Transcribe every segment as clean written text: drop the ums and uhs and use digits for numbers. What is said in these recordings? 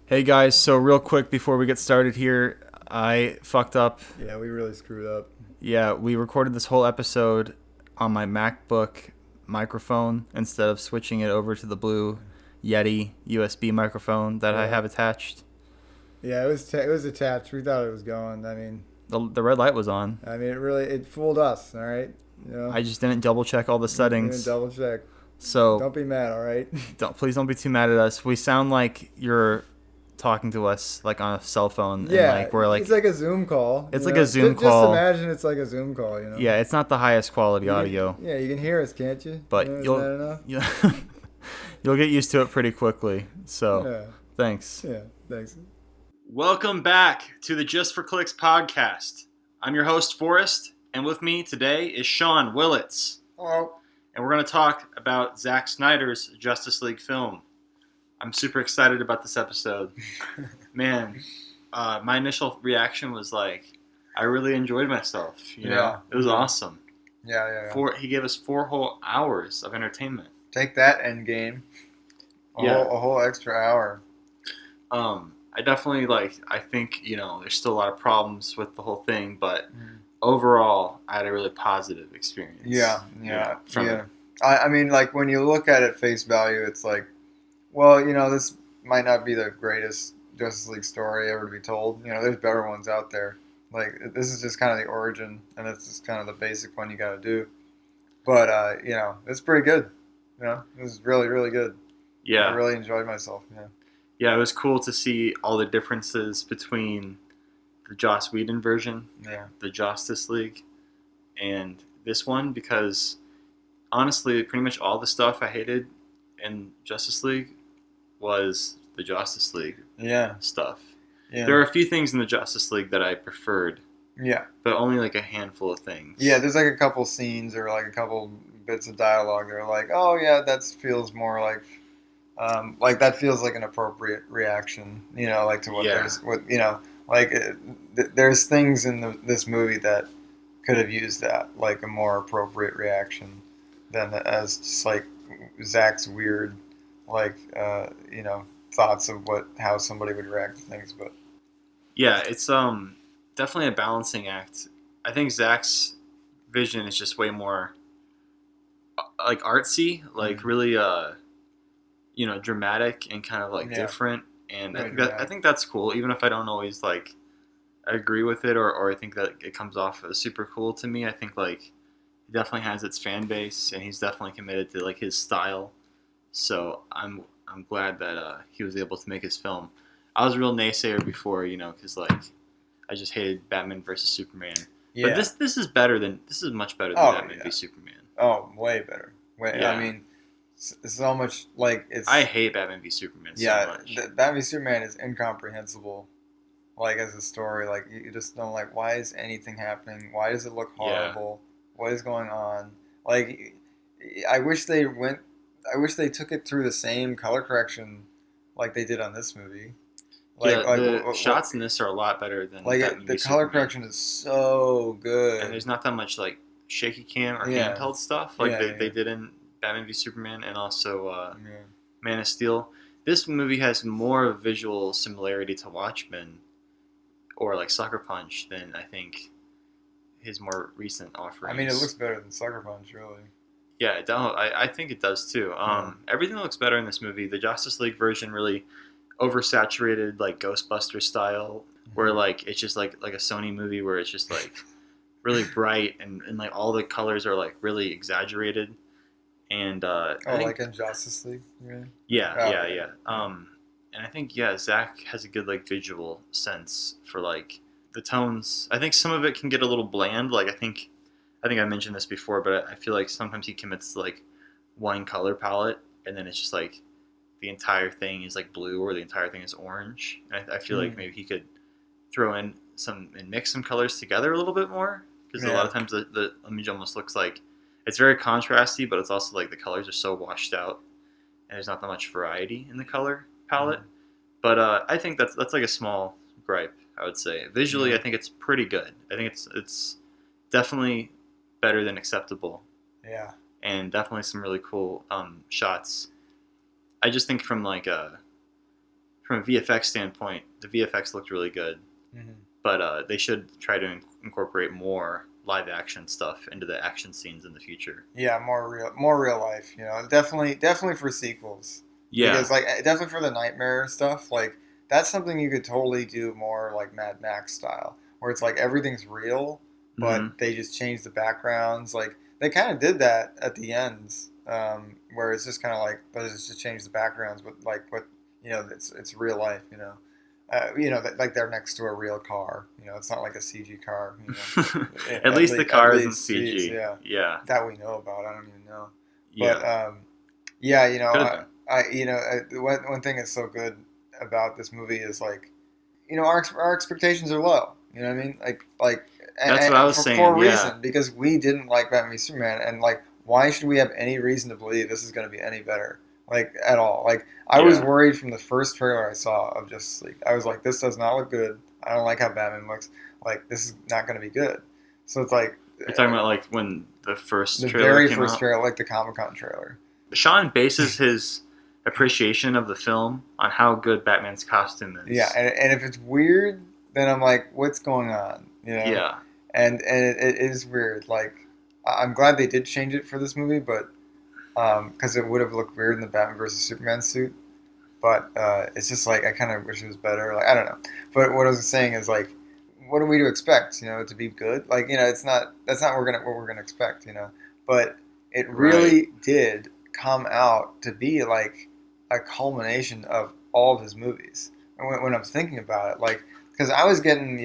Hey guys, so real quick before we get started here, I fucked up. Yeah, we really screwed up. Yeah, we recorded this whole episode on my MacBook microphone instead of switching it over to the Blue Yeti USB microphone that I Yeah, have attached. yeah, it was attached. We thought it was going. The red light was on. It fooled us. All right, you know, I just didn't double check all the you didn't settings. double check. So Don't be mad. All right. please don't be too mad at us. We sound like you're talking to us like on a cell phone and Yeah, like we're it's like like a Zoom call. it's like a Zoom Just call. imagine it's like a Zoom call. Yeah, it's not the highest quality audio, Yeah, you can hear us, can't you? but Isn't that enough? you'll get used to it pretty quickly. So, Yeah, thanks. yeah. Thanks. Welcome back to the Just for Clicks podcast. I'm your host Forrest, and with me today is Sean Willits, Hello. and we're going to talk about Zack Snyder's Justice League film. I'm super excited about this episode. Man, my initial reaction was like, I really enjoyed myself. You know, it was awesome. Yeah. He gave us 4 whole hours of entertainment. Take that, Endgame. A whole extra hour. I definitely I think, there's still a lot of problems with the whole thing, but overall, I had a really positive experience. Yeah. From it. I mean, like, when you look at it face value, it's like, well, this might not be the greatest Justice League story ever to be told. There's better ones out there. Like, this is just kind of the origin, and it's just kind of the basic one you got to do. But, it's pretty good. It was really, really good. Yeah. I really enjoyed myself. Yeah. Yeah, it was cool to see all the differences between the Joss Whedon version, the Justice League, and this one, because honestly, pretty much all the stuff I hated in Justice League was the Justice League stuff. Yeah. There are a few things in the Justice League that I preferred, Yeah. but only like a handful of things. Yeah, there's like a couple scenes or like a couple bits of dialogue that are like, oh yeah, that feels more like that feels like an appropriate reaction, like to what there's what there's things in this movie that could have used that like a more appropriate reaction than as just like Zach's weird thoughts of how somebody would react to things, but yeah, it's definitely a balancing act. I think Zach's vision is just way more like artsy, like really dramatic and kind of like different, and I think that's cool, even if I don't always like agree with it or I think that it comes off as super cool to me. I think like he definitely has its fan base and he's definitely committed to like his style. So I'm glad that he was able to make his film. I was a real naysayer before, because like I just hated Batman versus Superman. Yeah. But this is much better than Batman v Superman. Oh, way better. Yeah. I mean, so much like it's. I hate Batman v Superman so much. Batman v Superman is incomprehensible. Like as a story, like you just don't like. Why is anything happening? Why does it look horrible? Yeah. What is going on? Like, I wish they took it through the same color correction like they did on this movie. The shots in this are a lot better than the color correction is so good, and there's not that much like shaky cam or handheld stuff like they did in Batman v Superman and also Man of Steel. This movie has more visual similarity to Watchmen or like Sucker Punch than I think his more recent offerings. I mean, it looks better than Sucker Punch, really. Yeah, I think it does too. Everything looks better in this movie. The Justice League version really oversaturated like Ghostbuster style, where like it's just like a Sony movie where it's just like really bright and like all the colors are like really exaggerated. And I think, like in Justice League, really? Yeah. And I think Zach has a good like visual sense for like the tones. I think some of it can get a little bland. Like I think I mentioned this before, but I feel like sometimes he commits to like one color palette, and then it's just like the entire thing is like blue or the entire thing is orange. And I feel like maybe he could throw in and mix some colors together a little bit more, because a lot of times the image almost looks like it's very contrasty, but it's also like the colors are so washed out and there's not that much variety in the color palette. But I think that's like a small gripe, I would say. Visually, I think it's pretty good. I think it's definitely better than acceptable. Yeah. And definitely some really cool shots. I just think from from a VFX standpoint, the VFX looked really good, Mm-hmm. but they should try to incorporate more live action stuff into the action scenes in the future. Yeah, more real life. You know, definitely for sequels. Yeah. Because like definitely for the nightmare stuff, like that's something you could totally do more like Mad Max style, where it's like everything's real, but Hmm. they just change the backgrounds. Like they kind of did that at the ends, where it's just kind of like let's just change the backgrounds, but like what you know, it's real life. You know that like they're next to a real car. You know, it's not like a CG car. You know, At least the at car isn't least, geez, CG. yeah, Yeah. that we know about. I don't even know, but Yeah. yeah, you know, Could have been. one thing that's so good about this movie is like, you know, our expectations are low. You know what I mean? That's what I was for saying. a Yeah. reason because we didn't like Batman v Superman, and like, why should we have any reason to believe this is going to be any better? Like at all? Like I was Yeah. worried from the first trailer I saw of Justice League. I was like, this does not look good. I don't like how Batman looks. Like this is not going to be good. So it's like You're talking about like when the first the trailer very came first out. trailer, like the Comic-Con trailer. Sean bases his appreciation of the film on how good Batman's costume Yeah, is. and if it's weird, then I'm like, what's going on? You know, Yeah. and it is weird. Like, I'm glad they did change it for this movie, but because it would have looked weird in the Batman versus Superman suit. But it's just like I kind of wish it was better. Like I don't know. But what I was saying is like, what are we to expect? You know, to be good? Like you know, it's not. That's not what we're gonna expect. You know, but it Right. really did come out to be like a culmination of all of his movies. And when I'm thinking about it, like because I was getting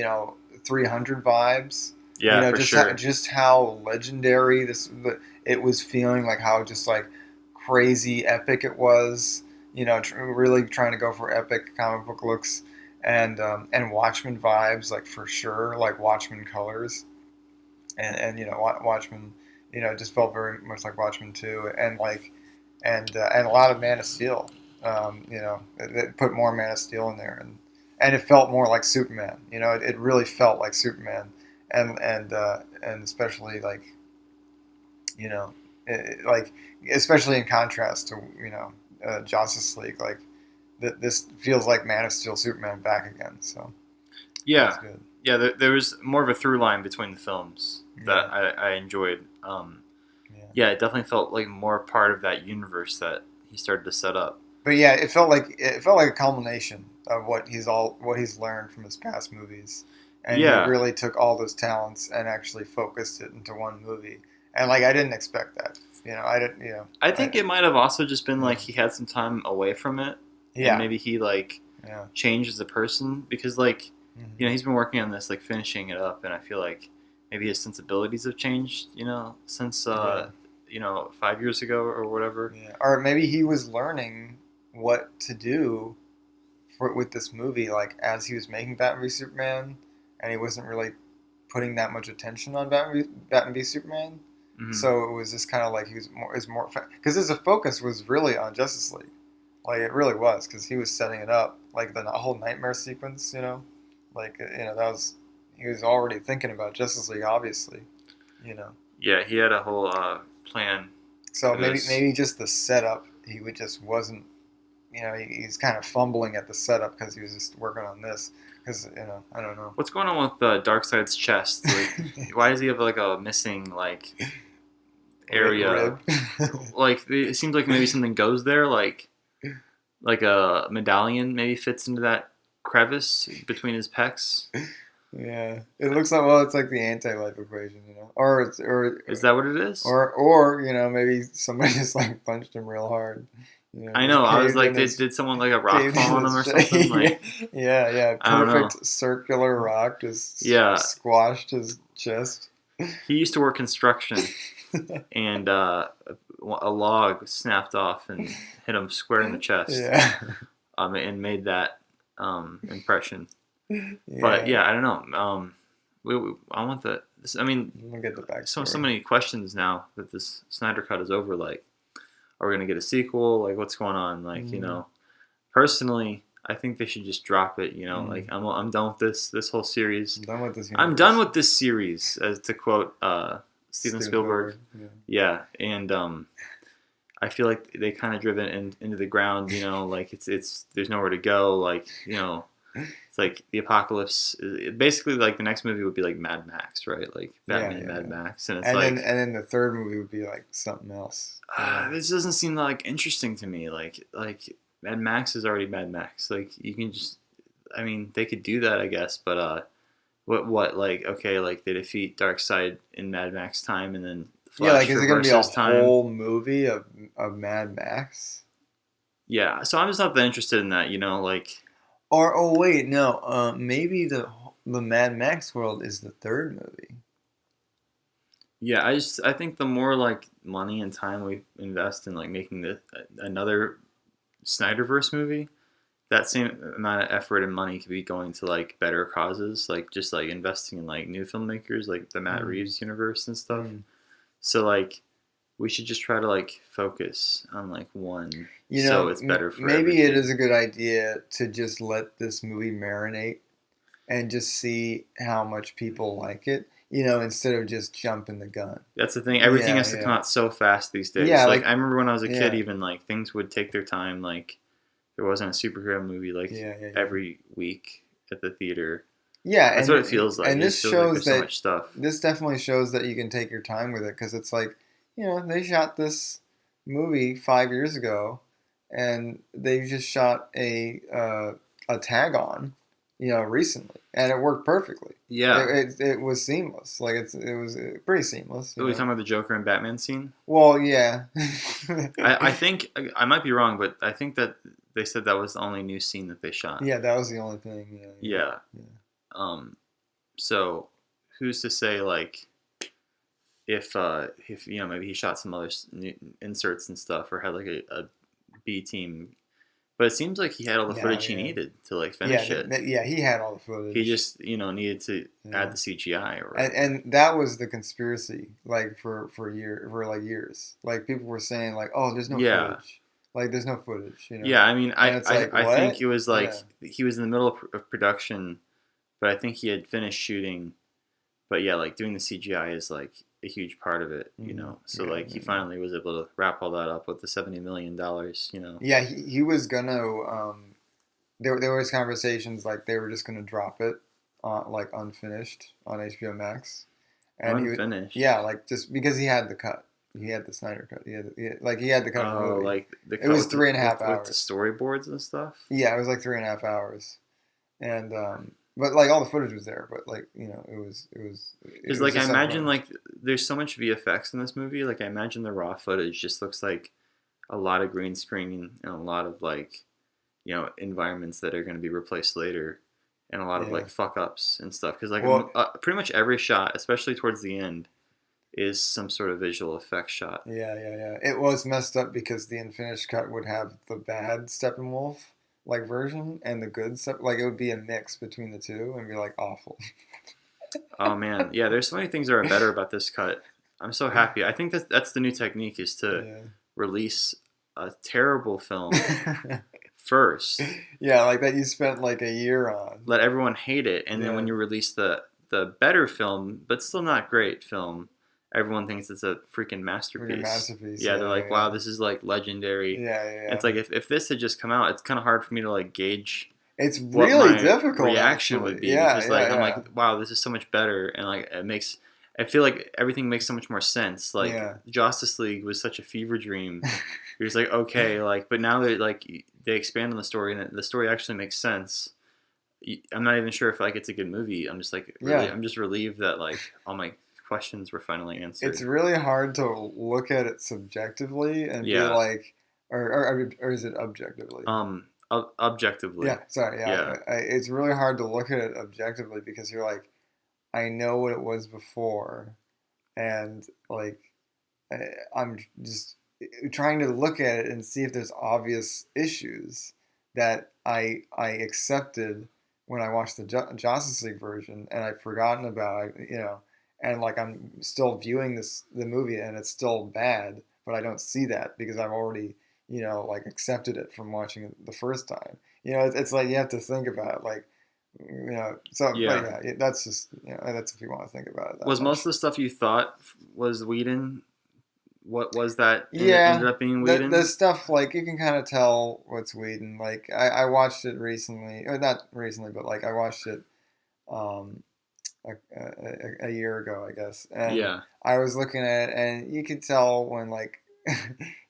300 vibes. You Yeah, know, for sure. just how legendary it was feeling, like how just like crazy epic it was. You know, really trying to go for epic comic book looks and Watchmen vibes, like for sure, like Watchmen colors, and Watchmen, just felt very much like Watchmen too, and like and a lot of Man of Steel. It put more Man of Steel in there, and it felt more like Superman. You know, it really felt like Superman, and especially like like especially in contrast to Justice League, like this feels like Man of Steel Superman back again. So that's Yeah. good. Yeah, there was more of a through line between the films Yeah, that I enjoyed. yeah. Yeah, it definitely felt like more part of that universe that he started to set up. But yeah, it felt like a culmination of what he's learned from his past movies, and he Yeah, really took all those talents and actually focused it into one movie. And like I didn't expect that. I didn't. I think it might have also just been Yeah, like he had some time away from it, and yeah, maybe he like yeah. changed as a person because like Hmm. he's been working on this like finishing it up, and I feel like maybe his sensibilities have changed since Yeah, 5 years ago or whatever. yeah. Or maybe he was learning what to do with this movie, like as he was making Batman v Superman, and he wasn't really putting that much attention on Batman v Superman. Hmm. So it was just kind of like he was more because his focus was really on Justice League, like it really was because he was setting it up like the whole nightmare sequence, like that was he was already thinking about Justice League, obviously, you know. Yeah, he had a whole plan So for this. maybe just the setup, he would just wasn't, he's kind of fumbling at the setup because he was just working on this because I don't know. What's going on with Darkseid's chest? Like, why does he have like a missing like area? Rib. Like, it seems like maybe something goes there. Like a medallion maybe fits into that crevice between his pecs. Yeah, it looks like it's like the anti-life equation, or it's Is that what it is? or maybe somebody just like punched him real hard, I just know. I was caved like, in did his someone like a rock caved fall in on him or his something? Like, yeah, I don't know. perfect circular rock just Yeah, squashed his chest. he used to work construction, and a log snapped off and hit him square in the chest, Yeah, and made that impression. But yeah. yeah, I don't know. I want the. I mean, We'll get the so backstory. many questions now that this Snyder Cut is over. Like, are we gonna get a sequel? Like, what's going on? Like, Mm, personally, I think they should just drop it. Like mm. I'm done with this whole series. I'm done with this I'm done universe. with this series, as to quote Steven Steven Spielberg. Spielberg. Yeah. Yeah, and I feel like they kind of driven into the ground. Like it's there's nowhere to go. Like it's like the apocalypse. Basically, like the next movie would be like Mad Max, right? Like Yeah, Batman, yeah, Mad yeah. Max, and it's And like then the third movie would be like something else. this doesn't seem like interesting to me. Like Mad Max is already Mad Max. Like you can just, I mean, they could do that, I guess, but what like okay, like they defeat Darkseid in Mad Max time, and then Yeah, like Flash is it gonna be a reverses time. whole movie of Mad Max? Yeah, so I'm just not that interested in that. Like Or oh wait, no, maybe the Mad Max world is the third movie. yeah, I think the more like money and time we invest in like making another Snyderverse movie, that same amount of effort and money could be going to like better causes, like just like investing in like new filmmakers, like the Matt Mm. Reeves universe and stuff. Mm. So like we should just try to like focus on like one, You so know, it's better for maybe it everything. is a good idea to just let this movie marinate and just see how much people like it. Instead of just jumping the gun. That's the thing. Everything Yeah, has to come yeah, out so fast these days. yeah. Like Like, I remember when I was a kid, yeah, even like things would take their time. Like there wasn't a superhero movie like yeah, yeah, yeah. every week at the theater. Yeah, That's what it feels like. and It this just feels like shows there's so that much stuff. this definitely shows that you can take your time with it because it's like, they shot this movie 5 years ago, and they just shot a tag on, recently, and it worked perfectly. Yeah. It was seamless. Like it was pretty seamless. Are we talking about the Joker and Batman scene? Well, yeah. I think I might be wrong, but I think that they said that was the only new scene that they shot. Yeah, that was the only thing. Yeah, yeah, Yeah. yeah. So who's to say like if maybe he shot some other inserts and stuff or had like a B team, but it seems like he had all the No, footage he yeah. needed to like Yeah, finish it. yeah, he had all the footage. He just needed to Yeah. add the CGI or And, whatever. and that was the conspiracy, like for years. Like people were saying, like, oh, there's no Yeah. footage. Like there's no footage. Yeah, I mean, And it's like, I think what? it was like Yeah. he was in the middle of production, but I think he had finished shooting. But yeah, like doing the CGI is like a huge part of it. So Yeah, like he yeah. finally was able to wrap all that up with the $70 million. Yeah, he was gonna. There was conversations like they were just gonna drop it, like unfinished on HBO Max, and Unfinished. yeah, like just because he had the cut, he had the Snyder cut, he had the cut of the Oh, movie. like the It was with the- 3.5 with hours. the storyboards and stuff. Yeah, it was like 3.5 hours, and but like all the footage was there, but like Because like I imagine like there's so much VFX in this movie. Like I imagine the raw footage just looks like a lot of green screen and a lot of like environments that are going to be replaced later, and a lot of Yeah. like fuck ups and stuff. Because like Well- pretty much every shot, especially towards the end, is some sort of visual effects shot. Yeah. It was messed up because the unfinished cut would have the bad Steppenwolf like version and the good stuff. Like it would be a mix between the two and be like awful. Oh man, yeah. There's so many things that are better about this cut. I'm so happy. I think that's the new technique is to release a terrible film first. Yeah, like that you spent like a year on. Let everyone hate it, and then when you release the better film, but still not great film, everyone thinks it's a freaking masterpiece. Yeah, they're like, wow, this is like legendary. Yeah. It's like if this had just come out, it's kind of hard for me to like gauge It's what really my difficult. reaction Actually. would be Yeah, because like I'm like, wow, this is so much better, and like I feel like everything makes so much more sense. Like Justice League was such a fever dream. You're just like, okay, like, but now they expand on the story, and the story actually makes sense. I'm not even sure if like it's a good movie. I'm just like, really, I'm just relieved that like all my questions were finally answered. It's really hard to look at it subjectively and be like, or is it objectively? Objectively. Yeah, sorry. Yeah. It's really hard to look at it objectively because you're like, I know what it was before, and like, I'm just trying to look at it and see if there's obvious issues that I accepted when I watched the Justice League version, and I've forgotten about, and like I'm still viewing the movie and it's still bad, but I don't see that because I've already like accepted it from watching it the first time. It's like you have to think about it, like so but yeah, that's just that's if you want to think about it. Was most of the stuff you thought was Whedon what was that ended Yeah, up being the Whedon? stuff like you can kind of tell what's Whedon. Like I watched it recently, or not recently, but like I watched it um a year ago, I guess, and Yeah, I was looking at it, and you could tell when like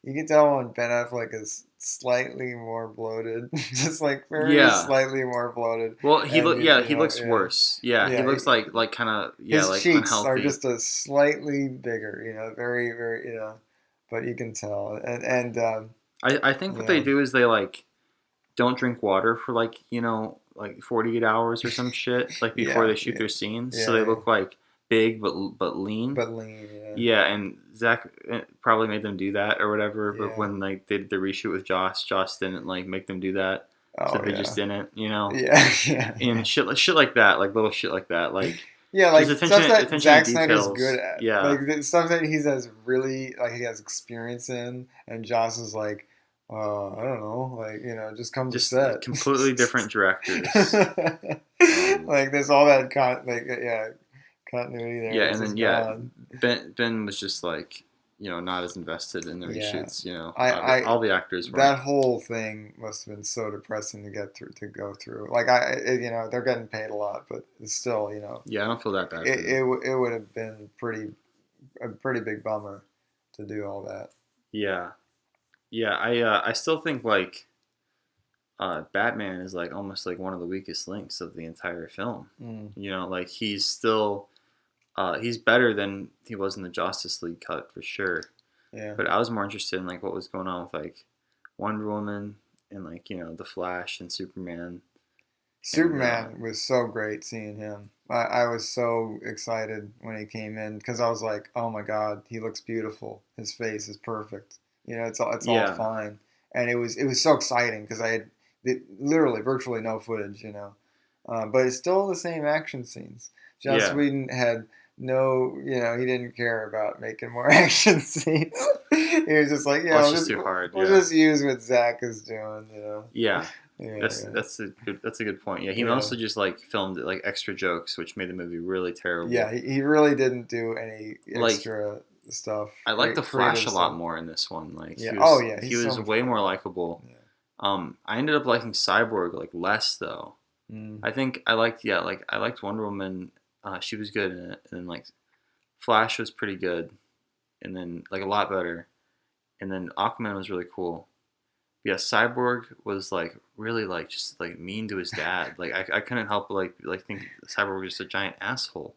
you can tell when Ben Affleck is slightly more bloated, just like very yeah. slightly more bloated, Well, and yeah, you he know, looks worse. Yeah, he yeah. looks like kind of yeah, His like cheeks are unhealthy. just a slightly bigger, very, very, but you can tell. And I think what they yeah, do is they like don't drink water for like like 48 hours or some shit like before yeah, they shoot yeah, their scenes, so they yeah, look like big but lean. but lean, yeah, Yeah, and Zach probably made them do that or whatever. But yeah. when like they did the reshoot with Joss didn't like make them do that, so Oh they just yeah, didn't. yeah, yeah, And shit like that, like little shit like that, like yeah. just Like stuff that attention to Zack Snyder's good details. at, Yeah, like the stuff that he has really like he has experience in, and Joss is like, I don't know, like just come to just set. completely different directors. Um, Like there's all that continuity there yeah, is and then just yeah, gone. Ben was just like not as invested in the Yeah, reshoots. I All the actors weren't. that whole thing must have been so depressing to get through to go through. Like they're getting paid a lot, but it's still, Yeah, I don't feel that bad for it them. it, it would have been a pretty big bummer to do all that. Yeah, yeah, I still think like Batman is like almost like one of the weakest links of the entire film. Mm, Like he's still he's better than he was in the Justice League cut for sure. yeah, But I was more interested in like what was going on with like Wonder Woman and like the Flash and Superman and Superman was so great seeing him. I was so excited when he came in because I was like, oh my God, he looks beautiful. His face is perfect. It's all yeah, fine, and it was so exciting because I had literally virtually no footage, but it's still the same action scenes. Joss yeah. Whedon had no, he didn't care about making more action scenes. He was just like, Well, yeah, it's we'll just just too hard. we'll Yeah, just use what Zach is doing. yeah. Yeah, That's yeah, a good point. Yeah, he yeah. mostly just like filmed like extra jokes, which made the movie really Yeah, terrible. he really didn't do any Like extra stuff, I like the Flash creative a lot stuff. more in this one. Like Yeah. Oh yeah, he he's so was much way more better. likable. Yeah. I ended up liking Cyborg like less though. Mm. I think I liked like I liked Wonder Woman. She was good in it, and then like Flash was pretty good, and then like a lot better, and then Aquaman was really cool. Yeah, Cyborg was like really like just like mean to his dad. Like I couldn't help but like think Cyborg was just a giant asshole.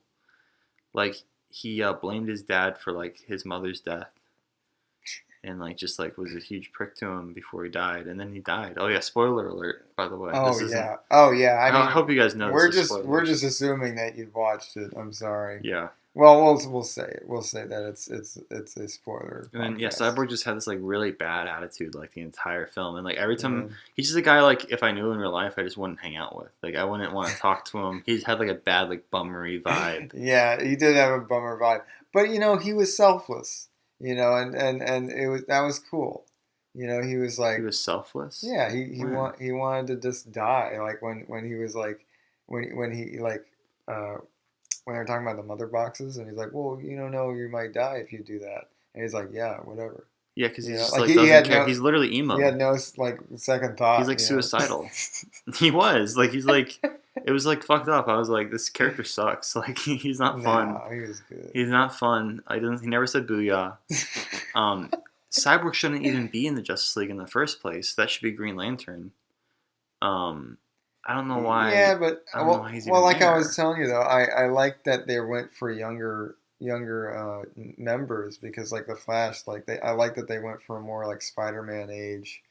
Like he blamed his dad for like his mother's death, and like just like was a huge prick to him before he died, and then he died. Oh yeah, spoiler alert, by the way. Oh This isn't. yeah. Oh yeah. I I mean, hope you guys know this we're is just spoilers. assuming that you've watched it. I'm sorry. Yeah, Well, we'll say it. We'll say that it's a spoiler and then yeah, podcast. Cyborg just had this like really bad attitude like the entire film, and like every Yeah. time he's just a guy like if I knew in real life I just wouldn't hang out with. Like I wouldn't want to talk to him. He had like a bad like bummery vibe. Yeah, he did have a bummer vibe, but he was selfless. And it was that was cool. He was He like, was selfless. yeah, he he When? want he wanted to just die. Like when he was like when he like when they were talking about the mother boxes, and he's like, well, no, you might die if you do that. And he's like, yeah, whatever. Yeah, because he just Like like he doesn't had care. no He's literally he emo. had no like second He's thought. like suicidal. He was like he's like it was like fucked up. I was like this character sucks. Like he's not fun. No, he was good. He's not fun. I didn't. He never said booyah. Um, Cyborg shouldn't even be in the Justice League in the first place. That should be Green Lantern. Um, I don't know why. Yeah, but I don't know why he's well, even like I was there. telling you though, I like that they went for younger members because like the Flash, like I like that they went for a more like Spider-Man age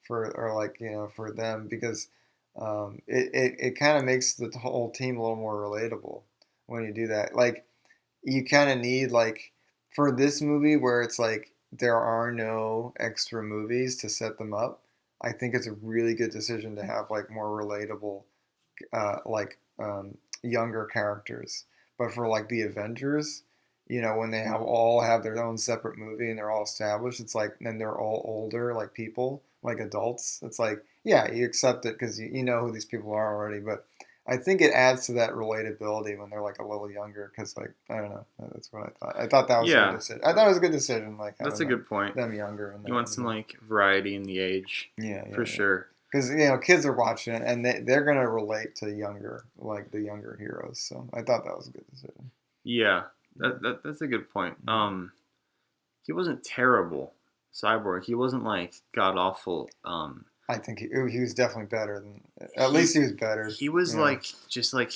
or like for them because it kind of makes the whole team a little more relatable when you do that. Like you kind of need like for this movie where it's like there are no extra movies to set them up. I think it's a really good decision to have like more relatable, like younger characters. But for like the Avengers, when they all have their own separate movie and they're all established, it's like then they're all older, like people, like adults. It's like yeah, you accept it because you know who these people are already. But I think it adds to that relatability when they're like a little younger, because like I don't know, that's what I thought. I thought that was a good Yeah, decision. I thought it was a good decision, like that's having a good point. them younger in You that want some movie. like variety in the age, Yeah, for yeah, yeah. sure. Because kids are watching it and they're gonna relate to younger, like the younger heroes. So I thought that was a good decision. Yeah, Yeah. that's a good point. Mhm. He wasn't terrible, Cyborg. He wasn't like god awful. I think he was definitely better than. At least He he was better. he was Yeah. like just like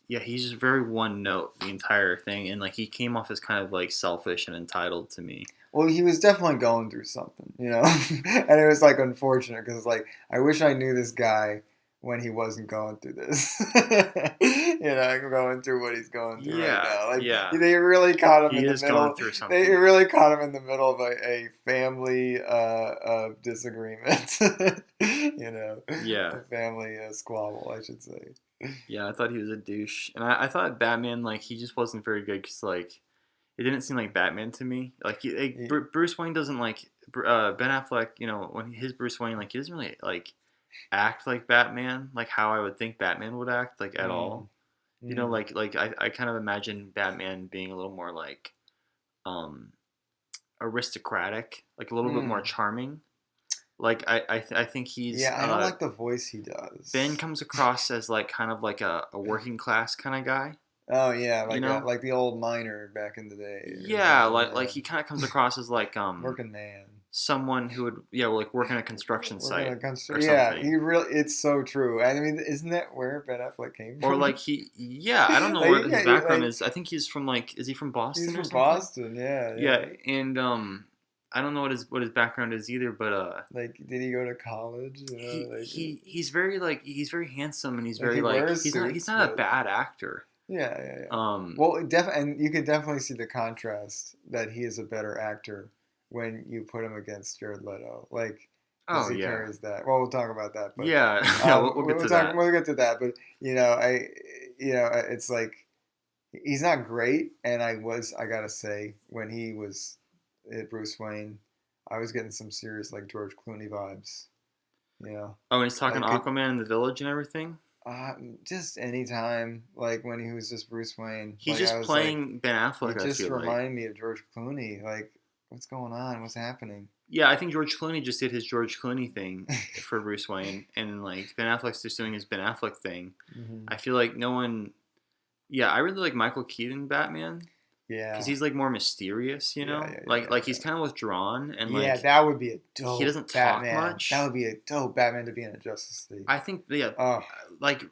yeah, he's just very one note the entire thing, and like he came off as kind of like selfish and entitled to me. Well, he was definitely going through something, and it was like unfortunate because like I wish I knew this guy when he wasn't going through this. Going through what he's going through right Yeah, now. Like yeah, they really caught him he in the is going middle. through They something. really caught him in the middle of a family disagreement. Yeah, A family squabble, I should say. yeah. I thought he was a douche, and I thought Batman like he just wasn't very good because like it didn't seem like Batman to me. Bruce Wayne doesn't like Ben Affleck. You know when his Bruce Wayne like he doesn't really like act like Batman, like how I would think Batman would act, like at Mm, all. You know, mm, I kind of imagine Batman being a little more like um aristocratic, like a little bit more mm. charming. Like I think he's Yeah, I don't like the voice he Ben does. comes across as like kind of like a working class kind of guy, Oh yeah, you know? like the old miner back in the day or Yeah, something. like Yeah, he kind of comes across as like working man. someone who would like work in a construction We're gonna site or construct. Yeah, something. he really. It's so true. I mean, isn't that where Ben Affleck came Or from? like yeah, I don't know Like, what his yeah, background like is. I think he's from like is he from he's Boston or from something? Boston. Yeah, Yeah, yeah. and I don't know what his background is either, but Like, did he go to college? he's very handsome and he's Like very he like wears he's suits, not a but bad actor. yeah, yeah, yeah. Um Well, and you can definitely see the contrast that he is a better actor when you put him against Jared Leto, like because oh he yeah. carries that. Well, we'll talk about that, but Yeah, yeah, we'll get we'll to talk. that. We'll get to that, but it's like he's not great, and I gotta say when he was Bruce Wayne, I was getting some serious like George Clooney vibes. You know, Oh, and he's talking like could Aquaman in the Village and everything. uh, just anytime, like when he was just Bruce Wayne, He's like I just was like, playing Ben you Affleck, I just feel like. remind me of George Clooney. Like, what's going on? What's happening? Yeah, I think George Clooney just did his George Clooney thing for Bruce Wayne, and like Ben Affleck's just doing his Ben Affleck thing. Hmm. I feel like no one. Yeah, I really like Michael Keaton Batman because Yeah, he's like more mysterious, you yeah, know. yeah, yeah, Like he's yeah. kind of withdrawn and Yeah, like that would be a he dope doesn't talk Batman. That much. would be a dope Batman to be in a Justice League. I think yeah, Oh, Ben like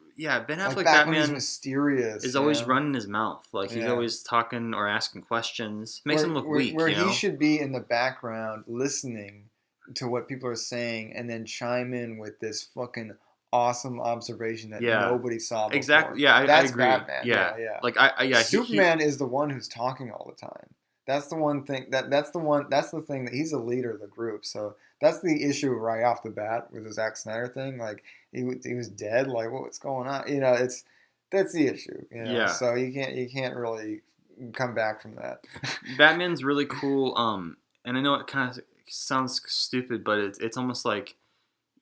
Affleck back when he's Batman mysterious, is always running his mouth. Like he's Yeah. always talking or asking questions. Makes Where, him look where weak, where you he know. should be in the background listening to what people are saying and then chime in with this fucking awesome observation that Yeah, nobody saw before. exactly. Yeah, I That's agree. Batman. Yeah, Yeah, yeah. like yeah he Superman is the one who's talking all the time. That's the one thing that's the thing that he's the leader of the group. So that's the issue right off the bat with the Zack Snyder thing. Like he was dead. Like what's going on? That's the issue. yeah. So you can't really come back from that. Batman's really cool. And I know it kind of sounds stupid, but it's almost like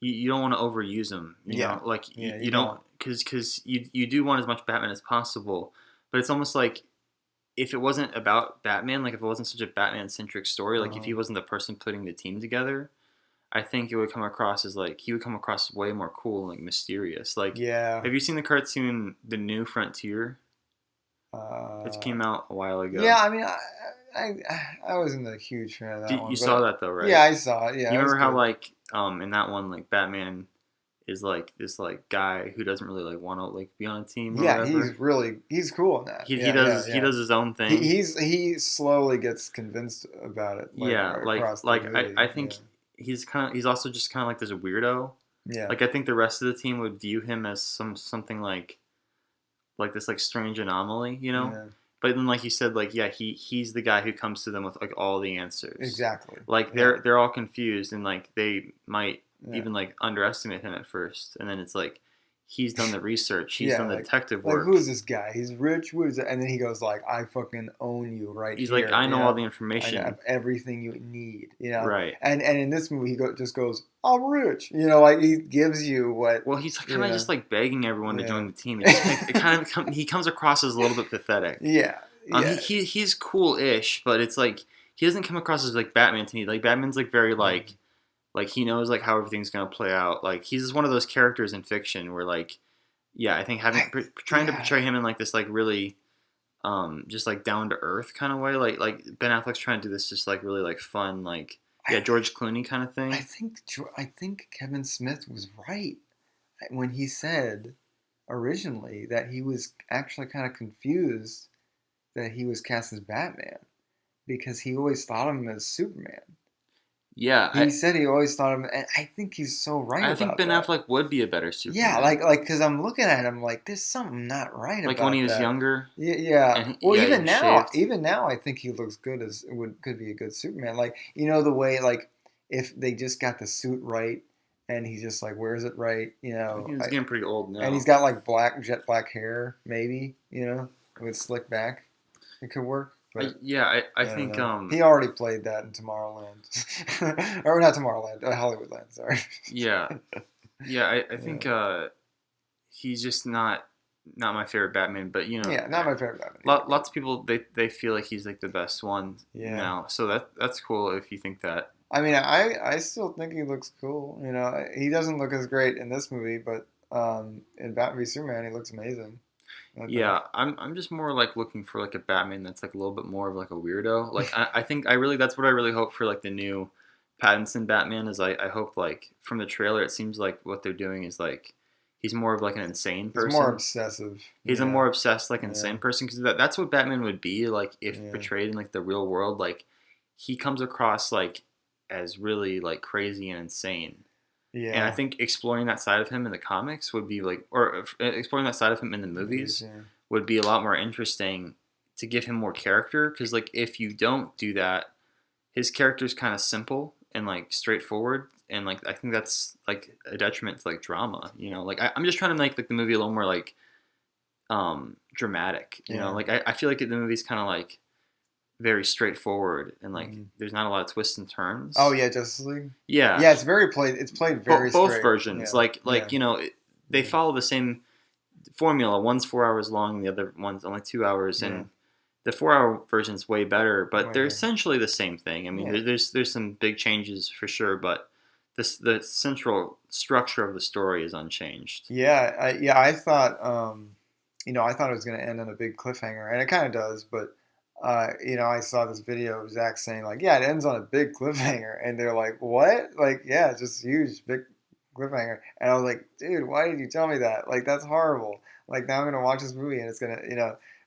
you don't want to overuse him. You Yeah, know, like yeah, you you don't don't. because you do want as much Batman as possible, but it's almost like if it wasn't about Batman, like if it wasn't such a Batman centric story, like if Uh-huh. he wasn't the person putting the team together, I think it would come across as like he would come across way more cool and like mysterious. Like, Yeah. have you seen the cartoon The New Frontier? It Uh, came out a while yeah. ago. I mean, I wasn't a huge fan of that You one, saw but that though, right? yeah, I saw it. Yeah, You it was remember how good. like in that one like Batman is like this like guy who doesn't really like want to like be on a team or Yeah, whatever. he's cool in that. He Yeah, yeah, he yeah. does his own thing. He slowly gets convinced about it, like Yeah, across the movie. I Yeah, think he's also just kind of like this weirdo. yeah. Like I think the rest of the team would view him as something like this like strange anomaly, you know. Yeah, But then like you said, like yeah, he's the guy who comes to them with like all the answers. exactly. Like Yeah, they're all confused and like they might yeah. even like underestimate him at first, and then it's like he's done the research, he's Yeah, done the detective like who work. is this guy? He's rich. What is it? And then he goes like, "I fucking own you right He's like, here. I You know all know, the I information. have everything you need. You know." Right. And in this movie, just goes, "I'm rich." You know, like he gives you what. Well, he's kind You of know, just like begging everyone to join yeah, the team. It just it kind of he comes across as a little bit pathetic. yeah, yeah. He's cool-ish, but it's like he doesn't come across as like Batman to me. Like Batman's like very like he knows like how everything's gonna play out. Like he's just one of those characters in fiction where like yeah, I think I, trying to yeah. portray him in like this like really just like down to earth kind of way. Like Ben Affleck's trying to do this just like really like fun like yeah George Clooney kind of I thing. think I think Kevin Smith was right when he said originally that he was actually kind of confused that he was cast as Batman because he always thought of him as Superman. Yeah, He said he always thought of him, and I think he's so right I think about Ben that. Affleck would be a better Yeah, Superman. because I'm looking at him like there's something not right Like when he about was that. younger Yeah, yeah. and Well, yeah he was shaved. even now, I think he looks good as would could be a good Superman. Like the way if they just got the suit right and he just like wears it right, I think he's getting pretty old and he's now. got like jet black hair, maybe with slick back, it could work. But Yeah, I I don't think know. He already played that in Tomorrowland, or not Tomorrowland, Hollywoodland. Sorry. yeah. Yeah, I think Yeah. he's just not my favorite Batman, but you know, Yeah, not my favorite Batman either. But lots of people they feel like he's like the best one yeah, now. So that's cool if you think that. I mean, I still think he looks cool. He doesn't look as great in this movie, but in Batman v Superman, he looks amazing. I think. Yeah, I'm just more like looking for like a Batman that's like a little bit more of like a weirdo. Like I think I really that's what I really hope for like the new Pattinson Batman is I hope like from the trailer it seems like what they're doing is like he's more of like an insane He's more person. obsessive. He's a Yeah, more obsessed like yeah, insane person because that's what Batman would be like if yeah, portrayed in like the real world. Like he comes across like as really like crazy and insane. And I yeah. think exploring that side of him in the comics would be like, or exploring that side of him in the Movies, movies yeah. would be a lot more interesting to give him more character. Because like if you don't do that, his character's kind of simple and like straightforward, and like I think that's like a detriment to like drama. You know, like I'm just trying to make like the movie a little more like dramatic. You know, Yeah. like I feel like the movie's kind of like very straightforward and like Mhm. there's not a lot of twists and Oh turns. yeah, Justice League. Yeah, Yeah, it's very played. It's played very both straight. versions Yeah, like yeah, you know they yeah, follow the same formula. One's 4 hours long and the other one's only 2 hours, yeah. and the 4 hour version's way better, but Way they're better. essentially the same thing. I mean Yeah. there's some big changes for sure, but the central structure of the story is unchanged. Yeah, I thought, I thought it was going to end on a big cliffhanger, and it kind of does. But, I saw this video of Zach saying like, "Yeah, it ends on a big cliffhanger," and they're like, "What?" Like, yeah, it's just huge, big cliffhanger. And I was like, "Dude, why did you tell me that? Like, that's horrible. Like, now I'm gonna watch this movie, and it's gonna,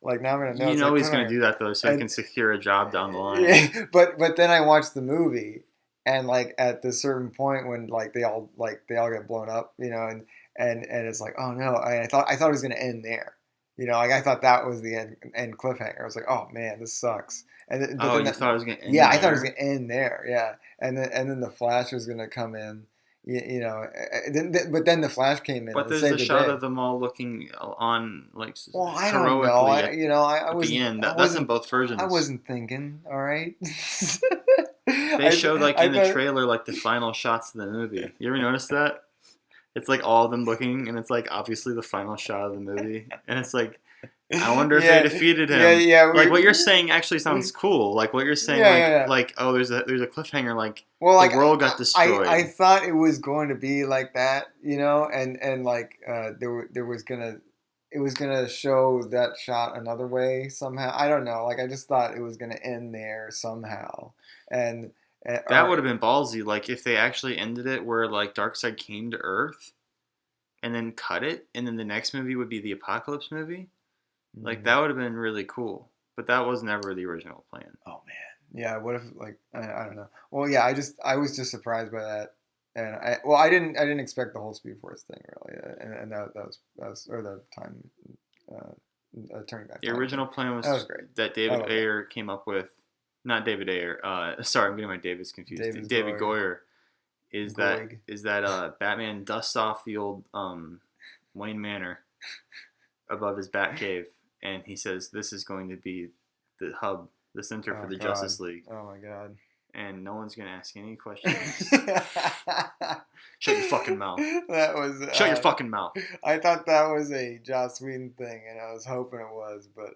like now I'm gonna know You it's a know he's going to cliffhanger." do that though so he And can secure a job down the line. yeah, but then I watched the movie, and like at the certain point when they all get blown up, and it's like, oh no, I thought it was gonna end there, like I thought that was the end cliffhanger. I was like, oh man, this sucks. But Oh, then you thought it was going to yeah, end I thought it was there? gonna end there, yeah, and then the Flash was gonna come in, but then the Flash came in But and there's the saved the shot day. of them all looking on like Well, I don't know. heroically I at the wasn't, end. I That's in wasn't, both I versions. wasn't thinking. All right. They showed like I in the thought, trailer like the final shots of the movie. You ever notice that? It's like all of them looking, and it's like obviously the final shot of the movie, and it's like I wonder if they yeah, defeated yeah, him. yeah. Like what you're saying actually We, sounds cool. Like what you're saying, yeah, yeah, yeah. like oh, there's a cliffhanger. Like Well, the like world got I destroyed. thought it was going to be like that, and like there was gonna it was gonna show that shot another way somehow. I don't know. Like I just thought it was gonna end there somehow, and That would or have been ballsy. Like if they actually ended it where like Darkseid came to Earth and then cut it, and then the next movie would be the Apocalypse movie. Like mm, that would have been really cool. But that was never the original plan. oh man, yeah. What if like I don't know. Well, yeah. I was just surprised by that, and I didn't expect the whole Speed Force thing really, and that was or the time turning back The time thing. original plan That was was great. that I David love that. Ayer came up with, not David Ayer. Sorry, I'm getting my Davids confused. David David Goyer, Goyer is that Goig. Batman dusts off the old Wayne Manor above his Batcave, and he says this is going to be the hub, the center for Oh the God. Justice League, Oh my God. and no one's gonna ask any questions. Shut your fucking mouth. That was. Shut your fucking mouth. I thought that was a Joss Whedon thing, and I was hoping it was, but.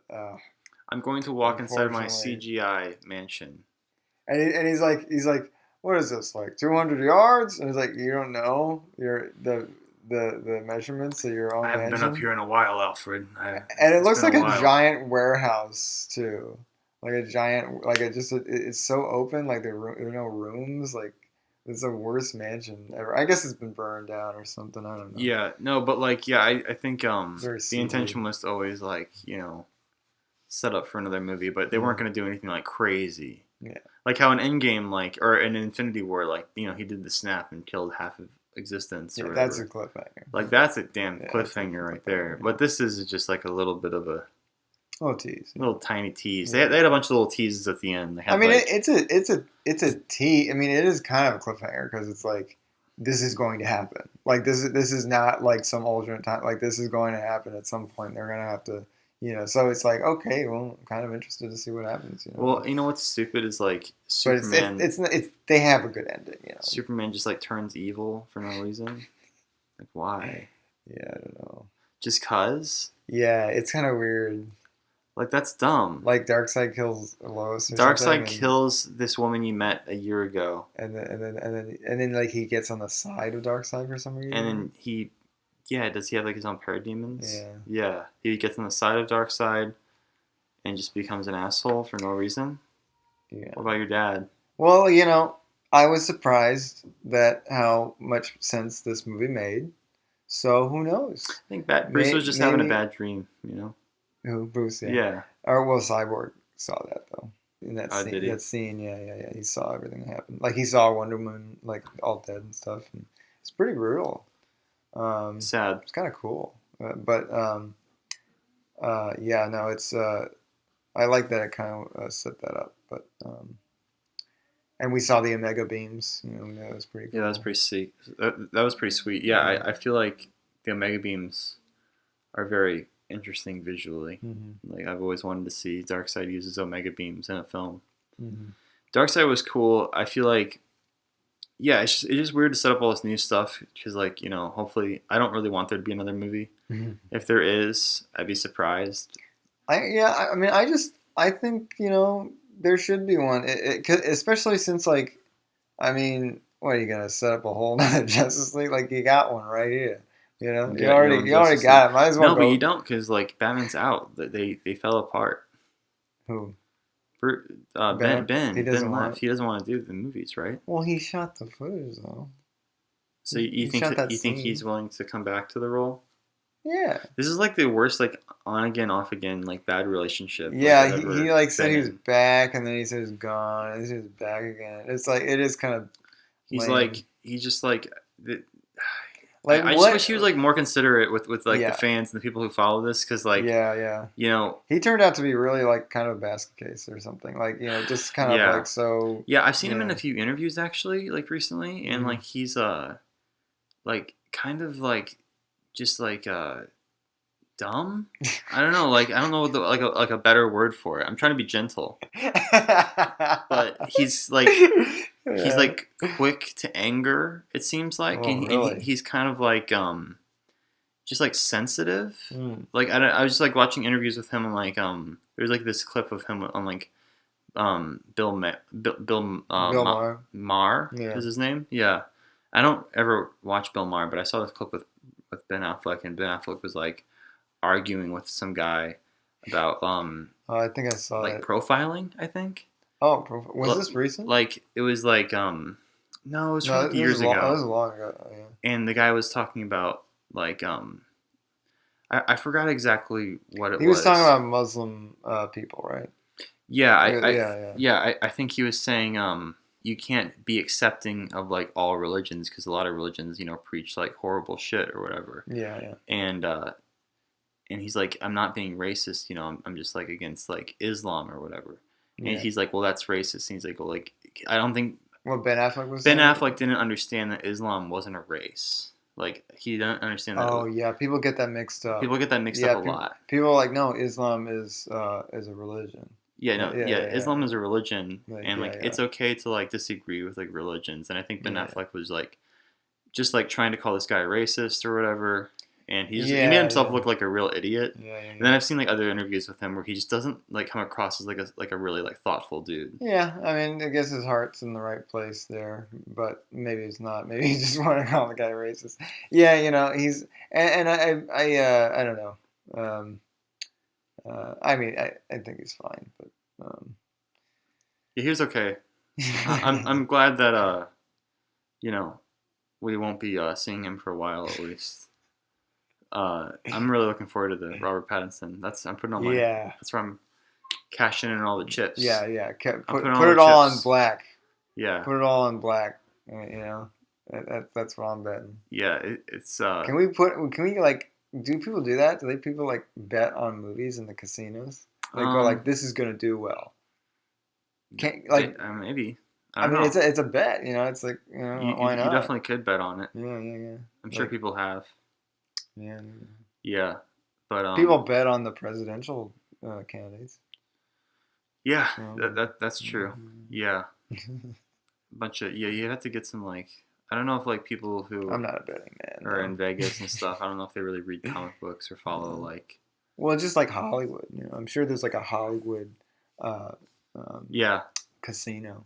I'm going to walk inside my Unfortunately. CGI mansion. And he's like, what is this, like 200 yards? And he's like, you don't know the measurements of your own I haven't been up mansion? here in a while, Alfred. And it It's looks been like a a while. giant warehouse too, like a giant, like it's so open, like there are no rooms, like it's the worst mansion ever. I guess it's been burned down or something. I don't know. Yeah, no, but like, yeah, I think Very the intention seedy. was to always like, set up for another movie, but they weren't going to do anything like crazy. Yeah. Like how in Endgame, like, or in Infinity War, like, he did the snap and killed half of existence or Yeah, whatever. that's a cliffhanger. Like, that's a damn Yeah, cliffhanger right there. But this is just like a little bit of a Oh, tease. little tiny tease. Yeah. They had a bunch of little teases at the end. They had, I mean, like, it's a T. I mean, it is kind of a cliffhanger because it's like this is going to happen. Like this is not like some alternate time. Like this is going to happen at some point. They're gonna have to, So it's like okay, well, I'm kind of interested to see what happens. well, you know what's stupid is like But it's Superman. it's they have a good ending. Superman just like turns evil for no reason. Like why? Yeah, I don't know. Just cause? Yeah, it's kind of weird. Like that's dumb. Like Darkseid kills Lois or something. Darkseid kills this woman you met a year ago, and then like he gets on the side of Darkseid for some reason. and then does he have like his own parademons? Yeah. Yeah, he gets on the side of Darkseid, and just becomes an asshole for no reason. Yeah. What about your dad? Well, I was surprised that how much sense this movie made. So who knows? I think Bruce was just having a maybe- bad dream, Who Bruce? Yeah. Yeah. Or well, Cyborg saw that though. In that Oh, scene, did he? yeah. He saw everything that happened. Like he saw Wonder Woman like all dead and stuff. And it's pretty brutal. Sad. It's kind of cool, yeah, no, it's I like that it kind of set that up, but and we saw the Omega beams. That was pretty cool. Yeah, that was pretty sweet. That was pretty sweet. Yeah, I feel like the Omega beams are very interesting visually. Mm-hmm. Like I've always wanted to see Darkseid use his Omega beams in a film. Mm-hmm. Darkseid was cool. I feel like, yeah, it's just weird to set up all this new stuff because, like, hopefully, I don't really want there to be another movie. Mm-hmm. If there is, I'd be surprised. I think there should be one, especially since what are you gonna set up a whole nother Justice League? Like you got one right here, you already got it. Might as well No, go. but you don't because like Batman's out. They fell apart. Who? Ben. He doesn't want left. He doesn't want to do the movies, right? Well, he shot the footage though. So He shot that scene. he's willing to come back to the role? Yeah. This is like the worst like on again off again like bad relationship. Yeah, he like said he was back and then he said he's gone and then he said he's back again. It's like it is kind of. He's lame. like he's just like. Like I just wish he was like more considerate with like Yeah. the fans and the people who follow this because like yeah. He turned out to be really like kind of a basket case or something. Like just kind of Yeah. like so. Yeah, I've seen him in Yeah. a few interviews actually, like recently, and Mhm. like he's like kind of like just like dumb. I don't know, like I don't know what like a better word for it. I'm trying to be gentle, but he's like he's like quick to anger. It seems like, Oh, and really? he's kind of like just like sensitive. Mm. Like I was just like watching interviews with him and like there's like this clip of him on like Bill Maher. Maher Yeah. is his name. Yeah, I don't ever watch Bill Maher, but I saw this clip with Ben Affleck, and Ben Affleck was like arguing with some guy about Oh, I think I saw like that. profiling. I think Was this recent? like it was like no, it was from like years It was ago, long ago. Yeah. and the guy was talking about like I forgot exactly what it was. He was talking about Muslim people, right? Yeah, I think he was saying you can't be accepting of like all religions because a lot of religions preach like horrible shit or whatever. Yeah. And he's like, I'm not being racist, I'm just like against like Islam or whatever. And Yeah. he's like, well, that's racist. And he's like, well, like I don't think What Ben Affleck was Ben saying? Affleck didn't understand that Islam wasn't a race. Like he doesn't understand that. Oh yeah, people get that mixed up. People get that mixed up Yeah, a lot. people are like, no, Islam is a religion. Yeah, Yeah, no, yeah, yeah. yeah, yeah. Islam is a religion, Like, and yeah, like yeah, it's okay to like disagree with like religions. And I think Ben yeah, Affleck was like just like trying to call this guy racist or whatever, and he made yeah, himself yeah, look like a real idiot. yeah, yeah, And then yeah. I've seen like other interviews with him where he just doesn't like come across as like a really like thoughtful dude. Yeah, I mean, I guess his heart's in the right place there, but maybe it's not. Maybe he just wanted to call the guy racist. Yeah, he's and I don't know. Um, I mean, I think he's fine, but Yeah, he was okay. I'm glad that you know we won't be seeing him for a while at least. I'm really looking forward to the Robert Pattinson. I'm putting all my yeah, that's where I'm cashing in all the chips. yeah, yeah. I'm Put putting all put the it all on chips. black. Yeah, Put it all on black. That's what I'm betting. yeah. It's Can we like do people do that? Do they people like bet on movies in the casinos? They go like um this is gonna do well. Can't like maybe I I don't mean know. it's a bet, it's like why You not? definitely could bet on it. Yeah, yeah, yeah. I'm sure Like people have. yeah, Yeah, but people bet on the presidential candidates. yeah, So that's true. Yeah, a bunch of you have to get some like I don't know if like people who I'm not a betting man are in though. Vegas and stuff. I don't know if they really read comic books or follow No. like Well, it's just like Hollywood. I'm sure there's like a Hollywood uh, um, yeah casino.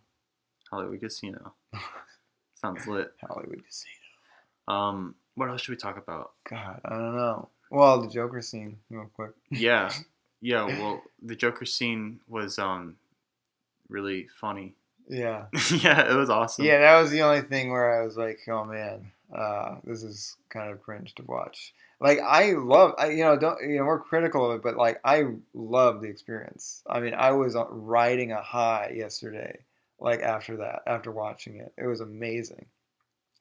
Hollywood Casino. Sounds lit. Hollywood casino. What else should we talk about? God, I don't know. Well, the Joker scene, real quick. Yeah, yeah. Well, the Joker scene was really funny. Yeah. Yeah, it was awesome. Yeah, that was the only thing where I was like, oh man, this is kind of cringe to watch. Like I love, don't we're critical of it, but like I love the experience. I mean, I was riding a high yesterday, like after that, after watching it, it was amazing.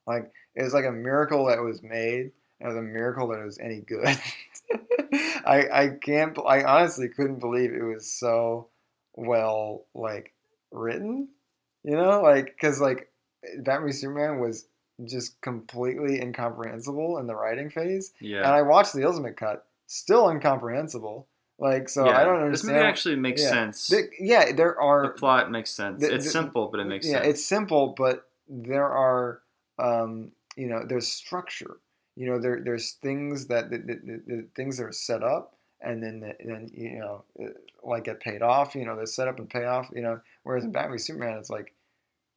Like it was like a miracle that it was made. It was a miracle that it was any good. I honestly couldn't believe it was so well like written. Like because like Batman v Superman was just completely incomprehensible in the writing phase, and Yeah, I watched the Ultimate Cut, still incomprehensible. Like so, I yeah. don't This movie understand. actually makes Yeah, sense. yeah, there The are plot makes sense. It's the, simple, but it makes yeah, it's sense. simple, but there are, there's structure. There's things the things that are set up, and then like get paid off. They're set up and pay off. Whereas in Batman v Superman, it's like,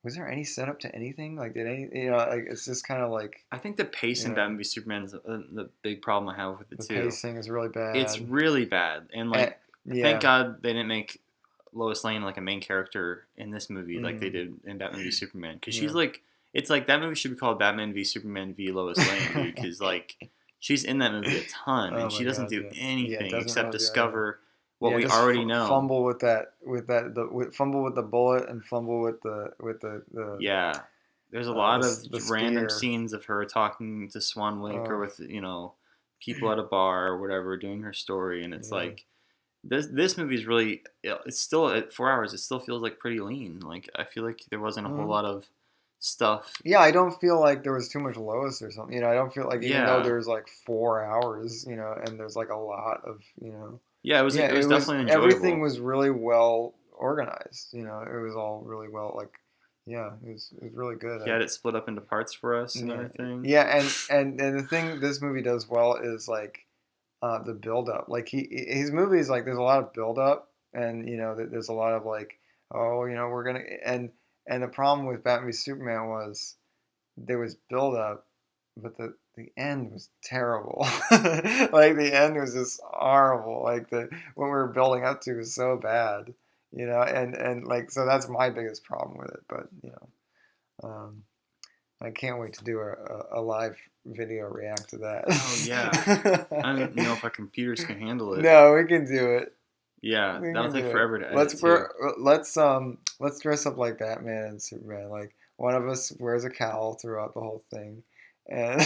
was there any setup to anything? Like, did any, like, it's just kind of like, I think the pace in Batman v Superman is the big problem I have with it the too. pacing is really It's bad. really bad, and And, like, thank yeah. God they didn't make Lois Lane like a main character in this movie like they Mm, did in Batman v Superman, because she's yeah. like, it's like that movie should be called Batman v Superman v Lois Lane, dude, because like she's in that movie a ton, Oh and she my doesn't God, do yeah. Yeah, it anything doesn't except really do anything. discover what Yeah, we just already know. fumble fumble with the bullet and fumble with the Yeah, there's a lot of the random spear. scenes of her talking to Swan Lake or Oh, with people at a bar or whatever doing her story, and it's yeah. like this movie is really it's still at 4 hours. It still feels like pretty lean. Like I feel like there wasn't a whole Mm. lot of stuff. Yeah, I don't feel like there was too much Lois or something. I don't feel like even though Yeah, there's like 4 hours, and there's like a lot of, yeah, yeah, it was it was definitely everything enjoyable. was really well organized. It was all really well like, yeah, it was really good. He had it split up into parts for us and Yeah, everything. yeah, and the thing this movie does well is like the build up. Like his movies, like there's a lot of build up, and there's a lot of like, oh, we're gonna and the problem with Batman v Superman was there was build up, but the end was terrible. Like the end was just horrible. Like what we were building up to was so bad. And like so that's my biggest problem with it. But um, I can't wait to do a live video react to Oh yeah, I that. don't know if our computers can handle it. No, we can do it. Yeah, We that'll can take do it. forever to edit too. Let's dress up like Batman and Superman. Like one of us wears a cowl throughout the whole thing, and,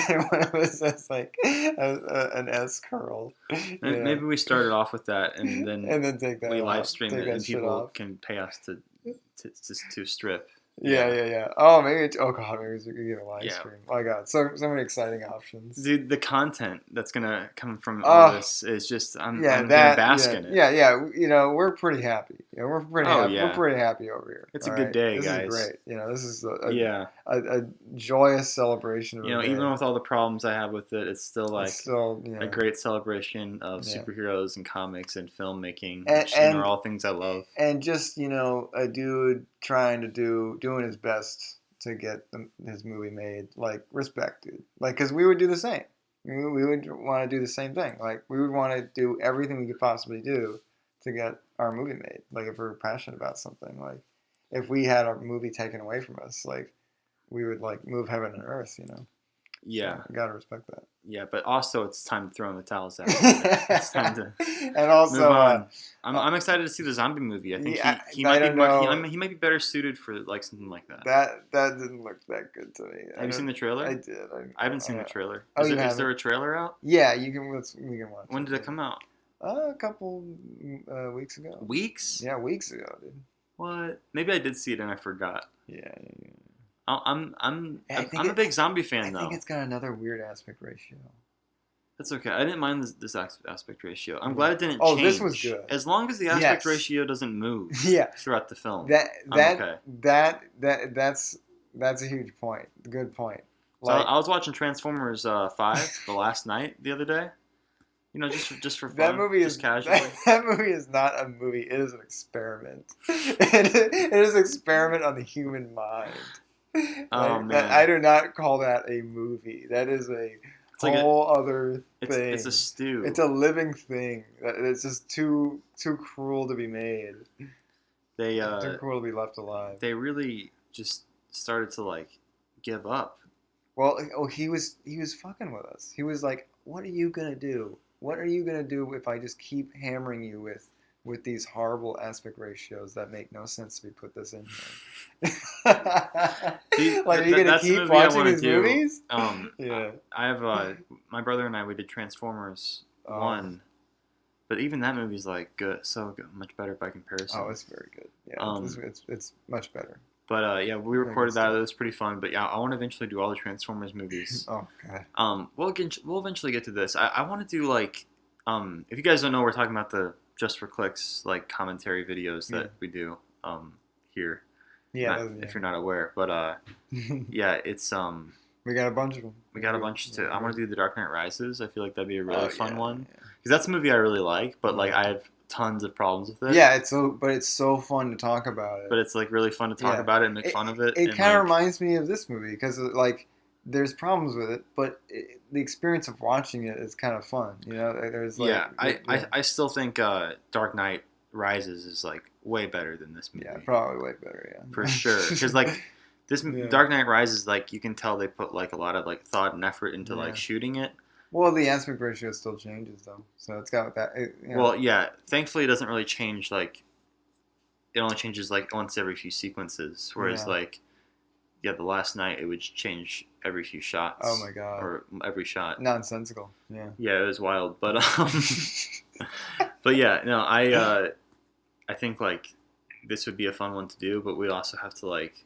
and one of us has like an S curl, Maybe we started off with that, and then and then take that we live off, stream take it, that and shit people off. can pay us to strip. Yeah. Oh, maybe oh god, maybe we could get a live Yeah. stream. Oh my god, so many exciting options. Dude, the content that's gonna come from all this is just I'm gonna bask in it. Yeah. We're pretty happy. We're pretty Oh happy. We're yeah, pretty happy over here. it's all a good right? day, This guys. is great. This is Yeah, a joyous celebration of a day. even with all the problems I have with it, it's still like It's still, a great celebration of Yeah. superheroes and comics and filmmaking, And- which and- are all things I love. And just a dude doing his best to get his movie made. Like, respect, dude. Like, because we would do the same. We would want to do the same thing. Like, we would want to do everything we could possibly do to get our movie made. Like, if we were passionate about something. Like, if we had our movie taken away from us, like, we would, like, move heaven and earth, Yeah, So, you gotta respect that. yeah, but also it's time to throw in the towels out. It's time to And also, move on. I'm excited to see the zombie movie. I think he might I be don't know. he might be better suited for like something like that. That didn't look that good to me. Have you seen the trailer? I did. I haven't seen the trailer. Oh, Is there a trailer out? Yeah, we can watch. When did it come out? A couple weeks ago. Weeks? Yeah, weeks ago, dude. What? Maybe I did see it and I forgot. Yeah. I'm I think a big zombie fan though. I think it's got another weird aspect ratio. That's okay. I didn't mind this aspect ratio. I'm glad it didn't Oh, change. this was good. As long as the aspect ratio doesn't move Yeah. throughout the film. That's a huge point. Good point. So I was watching Transformers 5 the last night the other day. Just for fun. That movie just casually. That movie is not a movie. It is an experiment. It is an experiment on the human mind. Oh man! I do not call that a movie. That is a whole other thing. It's a stew. It's a living thing. It's just too cruel to be made. Too cruel to be left alive. They really just started to like give up. Well, he was fucking with us. He was like, "What are you gonna do? What are you gonna do if I just keep hammering you with these horrible aspect ratios that make no sense to be put this in here?" Like, are you gonna keep watching these movies? Yeah. I have my brother and we did Transformers 1, but even that movie's like good, much better by comparison. Oh, it's very good. Yeah, it's much better. But yeah, we recorded that. It was pretty fun. But yeah, I want to eventually do all the Transformers movies. Oh god. We'll eventually get to this. I want to do like if you guys don't know, we're talking about the Just for Clicks like commentary videos that we do here. Yeah, if you're not aware, but yeah, it's we got a bunch of them. We got a bunch to. I want to do The Dark Knight Rises. I feel like that'd be a really fun one because that's a movie I really like, but like I have tons of problems with it. Yeah, it's so fun to talk about it. But it's like really fun to talk about it and make fun of it. It kind of reminds me of this movie because like there's problems with it, but the experience of watching it is kind of fun. There's like I still think Dark Knight Rises is like way better than this movie. Yeah, probably way better. Yeah, for sure. Because like this Dark Knight Rises, like you can tell they put like a lot of like thought and effort into like shooting it. Well, the aspect ratio still changes though, so it's got that. Well, yeah. Thankfully, it doesn't really change. Like, it only changes like once every few sequences. Whereas, like, the last night it would change every few shots. Oh my god! Or every shot. Nonsensical. Yeah. Yeah, it was wild, but but yeah, no, I think like this would be a fun one to do, but we also have to like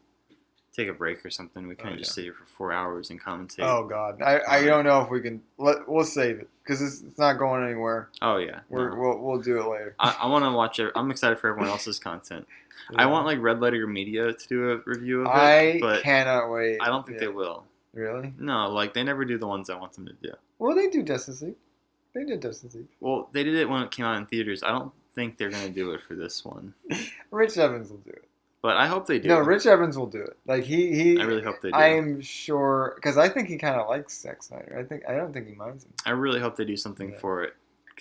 take a break or something. We can't just sit here for 4 hours and commentate. Oh god, I don't know if we can. We'll save it because it's not going anywhere. Oh yeah, we'll do it later. I want to watch it. I'm excited for everyone else's content. Yeah. I want like Red Letter Media to do a review of it. But cannot wait. I don't think they will. Really? No, like they never do the ones I want them to do. Well, they do Justice League. They did Justice League. Well, they did it when it came out in theaters. I don't think they're gonna do it for this one. Rich Evans will do it. But I hope they do. No, Rich Evans will do it. Like he. I really hope they do. I'm sure because I think he kind of likes Zack Snyder. I don't think he minds him. I really hope they do something for it.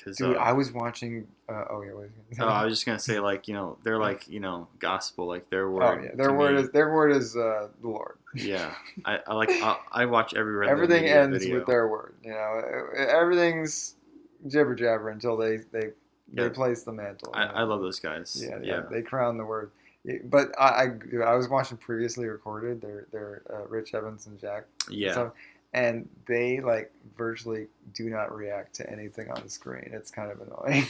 Cause, dude, I was watching. Oh yeah, what was I oh, I was just gonna say like they're like gospel like their word. Oh yeah, their word is the Lord. Yeah, I watch every Red everything ends video. with their word. Everything's jibber jabber until they place the mantle. I love those guys. Yeah, they crown the word. But I was watching previously recorded. They're Rich Evans and Jack. Yeah. and they like virtually do not react to anything on the screen. It's kind of annoying.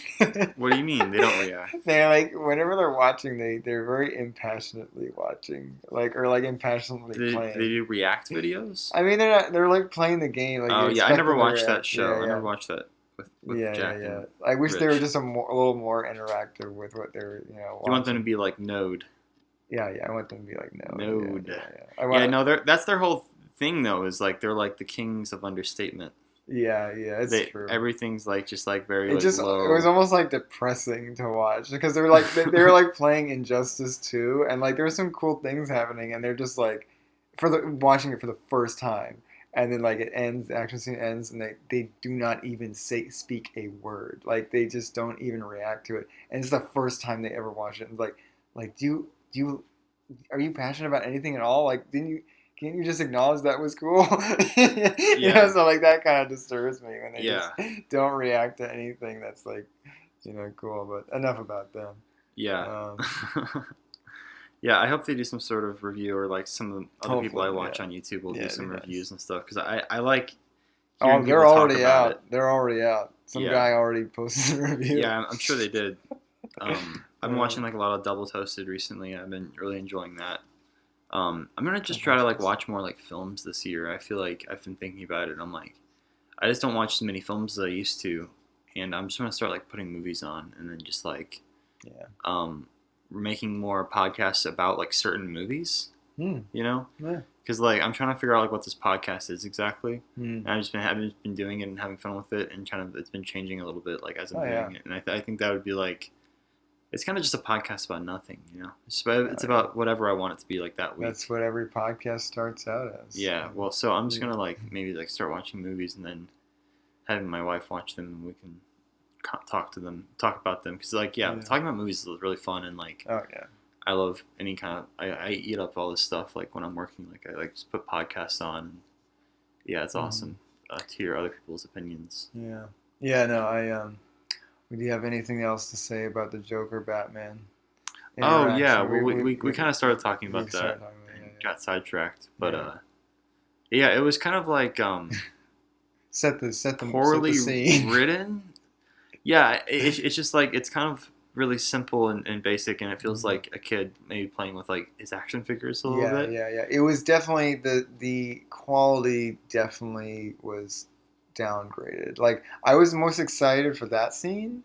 What do you mean they don't react? They're like whenever they're watching, they're very impassionately watching, like or like impassionately They playing. do react videos? I mean, they're like playing the game. Like you Oh yeah, I expect never them to watched that react. show. Yeah, I never yeah. watched that with Yeah, yeah, Jack yeah. and I wish they were Rich. just a little more interactive with what they're, You want them to watching. be like Node. Yeah, yeah. I want them to be like, no, yeah, Node. yeah, yeah. I Yeah, want, no, that's their whole thing though. Is like they're like the kings of understatement. yeah, yeah. It's true. Everything's like just like very It like just it was low. almost like depressing to watch because they're like they were like playing Injustice 2 and like there were some cool things happening and they're just like for the watching it for the first time and then like it ends the action scene ends and they do not even speak a word, like they just don't even react to it, and it's the first time they ever watch it and like do you are you passionate about anything at all, like didn't you can't you just acknowledge that was cool? Yeah, So like that kind of disturbs me when they just yeah, don't react to anything that's like, cool. But enough about them. yeah. Um, Yeah, I hope they do some sort of review, or like some of the other people I Hopefully, watch yeah, on YouTube will yeah, do it'd be some nice. reviews and stuff because I like Oh, hearing people talk about it. They're already out. Some Yeah, guy already posted a review. yeah, I'm sure they did. I've been Uh, watching like a lot of Double Toasted recently. I've been really enjoying that. I'm gonna just try Double to like Toasted. watch more like films this year. I feel like I've been thinking about it. And I'm like, I just don't watch as many films as I used to, and I'm just gonna start like putting movies on, and then just like Yeah. um, making more podcasts about like certain movies. Hmm. You know, Yeah. because like I'm trying to figure out like what this podcast is exactly. Hmm. And I've just been doing it and having fun with it, and kind of it's been changing a little bit like as I'm Oh yeah. doing it. And I think that would be like it's kind of just a podcast about nothing, you know. Oh It's yeah. about whatever I want it to be like that week. That's what every podcast starts out as. Yeah. Well, so I'm just Yeah. gonna like maybe like start watching movies and then having my wife watch them, and we can talk about them, because like yeah, Yeah. talking about movies is really fun, and like Oh yeah. I love any kind of I eat up all this stuff like when I'm working, like I like just put podcasts on. Yeah, it's Mhm. awesome to hear other people's opinions. Yeah. Yeah. No. Do you have anything else to say about the Joker Batman Oh yeah, interaction? well we kind of started talking about that started talking about and it, yeah, got sidetracked, but yeah. yeah, it was kind of like Set the poorly scene. written. Yeah, it's just like it's kind of really simple and basic, and it feels Mhm. like a kid maybe playing with like his action figures a little Yeah, bit. yeah, yeah. It was definitely the quality definitely was downgraded. Like I was most excited for that scene,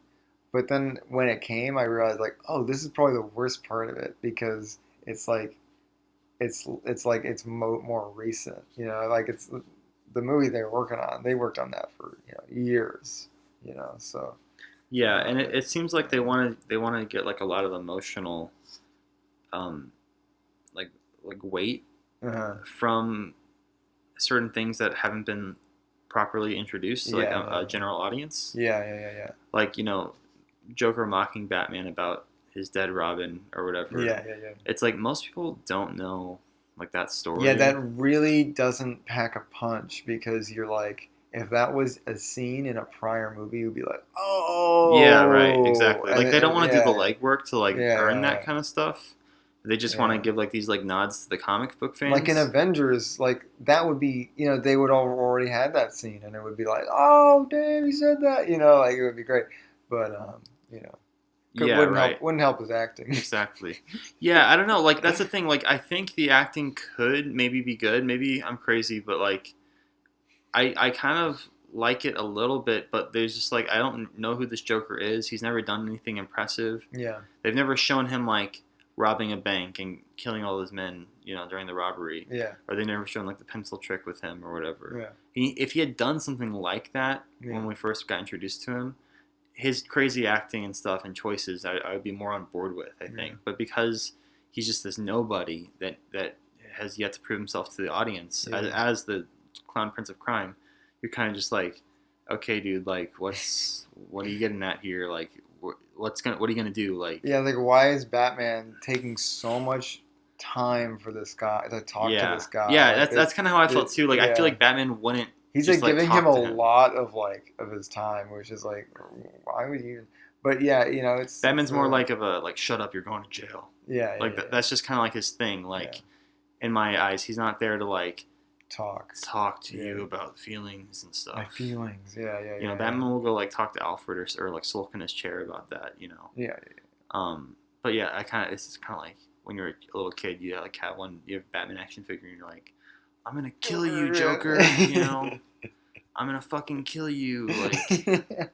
but then when it came, I realized like, oh, this is probably the worst part of it because it's like it's more recent. Like it's the movie they're working on. They worked on that for years. So Yeah, and but, it seems like they want to get like a lot of emotional, um, like weight uh from certain things that haven't been properly introduced to like yeah, a general audience. yeah, yeah, yeah, yeah, Like Joker mocking Batman about his dead Robin or whatever. yeah, yeah, yeah. It's like most people don't know like that story. Yeah, that really doesn't pack a punch because you're like, if that was a scene in a prior movie, you'd be like, oh, Yeah, right, exactly. Like they don't want to do the yeah, legwork to like yeah, earn yeah, that kind of stuff. They just want to yeah. give like these like nods to the comic book Like in fans. Avengers, like that would be, they would all already had that scene, and it would be like, oh, damn, he said that, like it would be great, but Yeah, wouldn't right. help his acting. Exactly. Yeah, I don't know. Like that's the thing. Like I think the acting could maybe be good. Maybe I'm crazy, but like I kind of like it a little bit. But there's just like I don't know who this Joker is. He's never done anything impressive. Yeah, They've never shown him like robbing a bank and killing all those men, during the robbery. yeah, Or they never shown like the pencil trick with him or whatever. yeah, If he had done something like that yeah, when we first got introduced to him, his crazy acting and stuff and choices, I would be more on board with, I think. Yeah. But because he's just this nobody that has yet to prove himself to the audience Yeah. as the clown prince of crime, you're kind of just like, okay, dude, like, what are you getting at here? Like, what are you gonna do? Like, yeah. Like, why is Batman taking so much time for this guy to talk to this guy? yeah, Like, that's kind of how I felt too. Like, I feel yeah. like Batman wouldn't. He's just, like giving talk him a to him. lot of his time, which is like, why would you? But yeah, it's Batman's more like of a like, shut up, you're going to jail. yeah, Like yeah, that's just kind of like his thing. Like in my eyes, he's not there to like talk to you about feelings and stuff. My feelings. Yeah. You know, Batman will go like talk to Alfred or like sulk in his chair about that. You know. Yeah. But yeah, it's kind of like when you're a little kid, you like have you have Batman action figure, and you're like, I'm gonna kill you, Joker. You know, I'm gonna fucking kill you. Like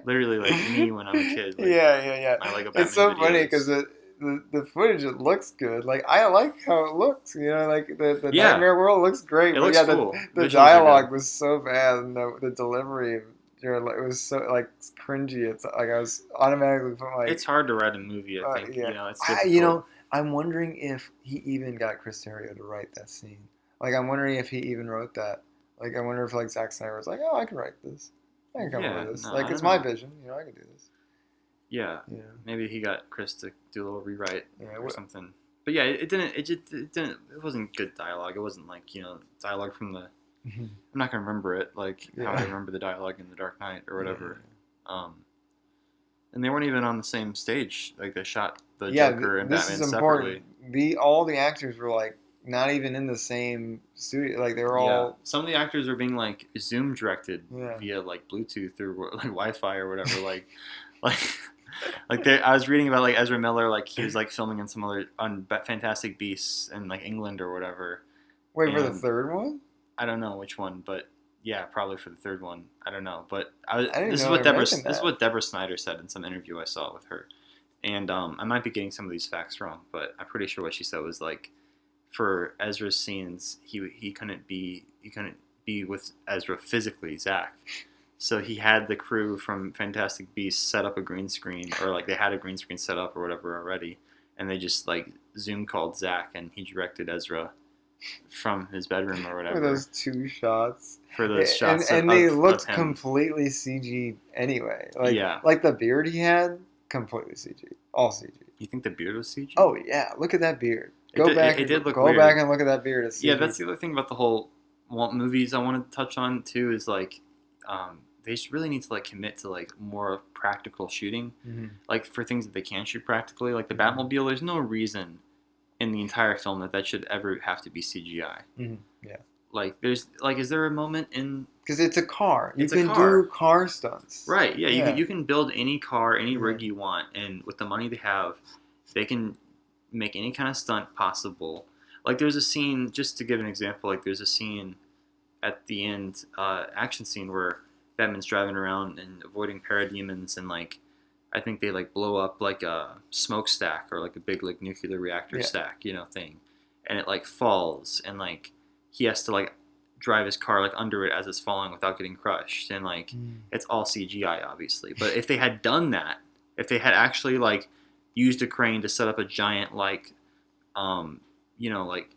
literally, like me when I'm a kid. Like, yeah. I like a Batman It's so videos. funny because the footage, it looks good. Like I like how it looks. You know, like the Nightmare World looks great. It But looks yeah, cool. the Visuals dialogue was so bad, and the delivery, it was so like cringy. It's like I was automatically put like. It's hard to write a movie. I think Yeah. you know it's difficult. I'm wondering if he even got Chris Terrio to write that scene. Like I'm wondering if he even wrote that. Like I wonder if like Zack Snyder was like, oh, I can write this. I can come up with this. No, Like it's my vision. You know, I can do this. Yeah. Maybe he got Chris to do a little rewrite or something. But yeah, it didn't. It wasn't good dialogue. It wasn't like, you know, dialogue from the. I'm not gonna remember it like how I remember the dialogue in The Dark Knight or whatever. And they weren't even on the same stage. Like they shot the Joker and Batman separately. All the actors were like not even in the same studio. Like they were all. Some of the actors were being like Zoom directed via like Bluetooth or like Wi-Fi or whatever. like. I was reading about like Ezra Miller, like he was like filming in some other on Fantastic Beasts in like England or whatever. Wait, for the third one? I don't know which one, but yeah, probably for the third one. I don't know, but this is what Deborah Snyder said in some interview I saw with her, and I might be getting some of these facts wrong, but I'm pretty sure what she said was like, for Ezra's scenes, he couldn't be with Ezra physically, Zach. So he had the crew from Fantastic Beasts set up a green screen, or like they had a green screen set up or whatever already, and they just like Zoom called Zach and he directed Ezra from his bedroom or whatever. For those two shots. For those shots, and they looked completely CG anyway. Like the beard he had, completely CG, all CG. You think the beard was CG? Oh yeah, look at that beard. Go back and look at that beard. It's CG. Yeah, that's the other thing about the whole movies I want to touch on too is like. They really need to like commit to like more practical shooting, like for things that they can shoot practically. Like the Batmobile, there's no reason in the entire film that should ever have to be CGI. Yeah. Like there's like, is there a moment in? Because it's a car. You can do car stunts. Right. Yeah. You can build any car, any rig you want, and with the money they have, they can make any kind of stunt possible. Like there's a scene, just to give an example. Like there's a scene at the end, action scene where Batman's driving around and avoiding parademons, and like I think they like blow up like a smokestack or like a big like nuclear reactor stack, you know, thing, and it like falls, and like he has to like drive his car like under it as it's falling without getting crushed, and like it's all CGI obviously. But if they had done that, if they had actually like used a crane to set up a giant like you know, like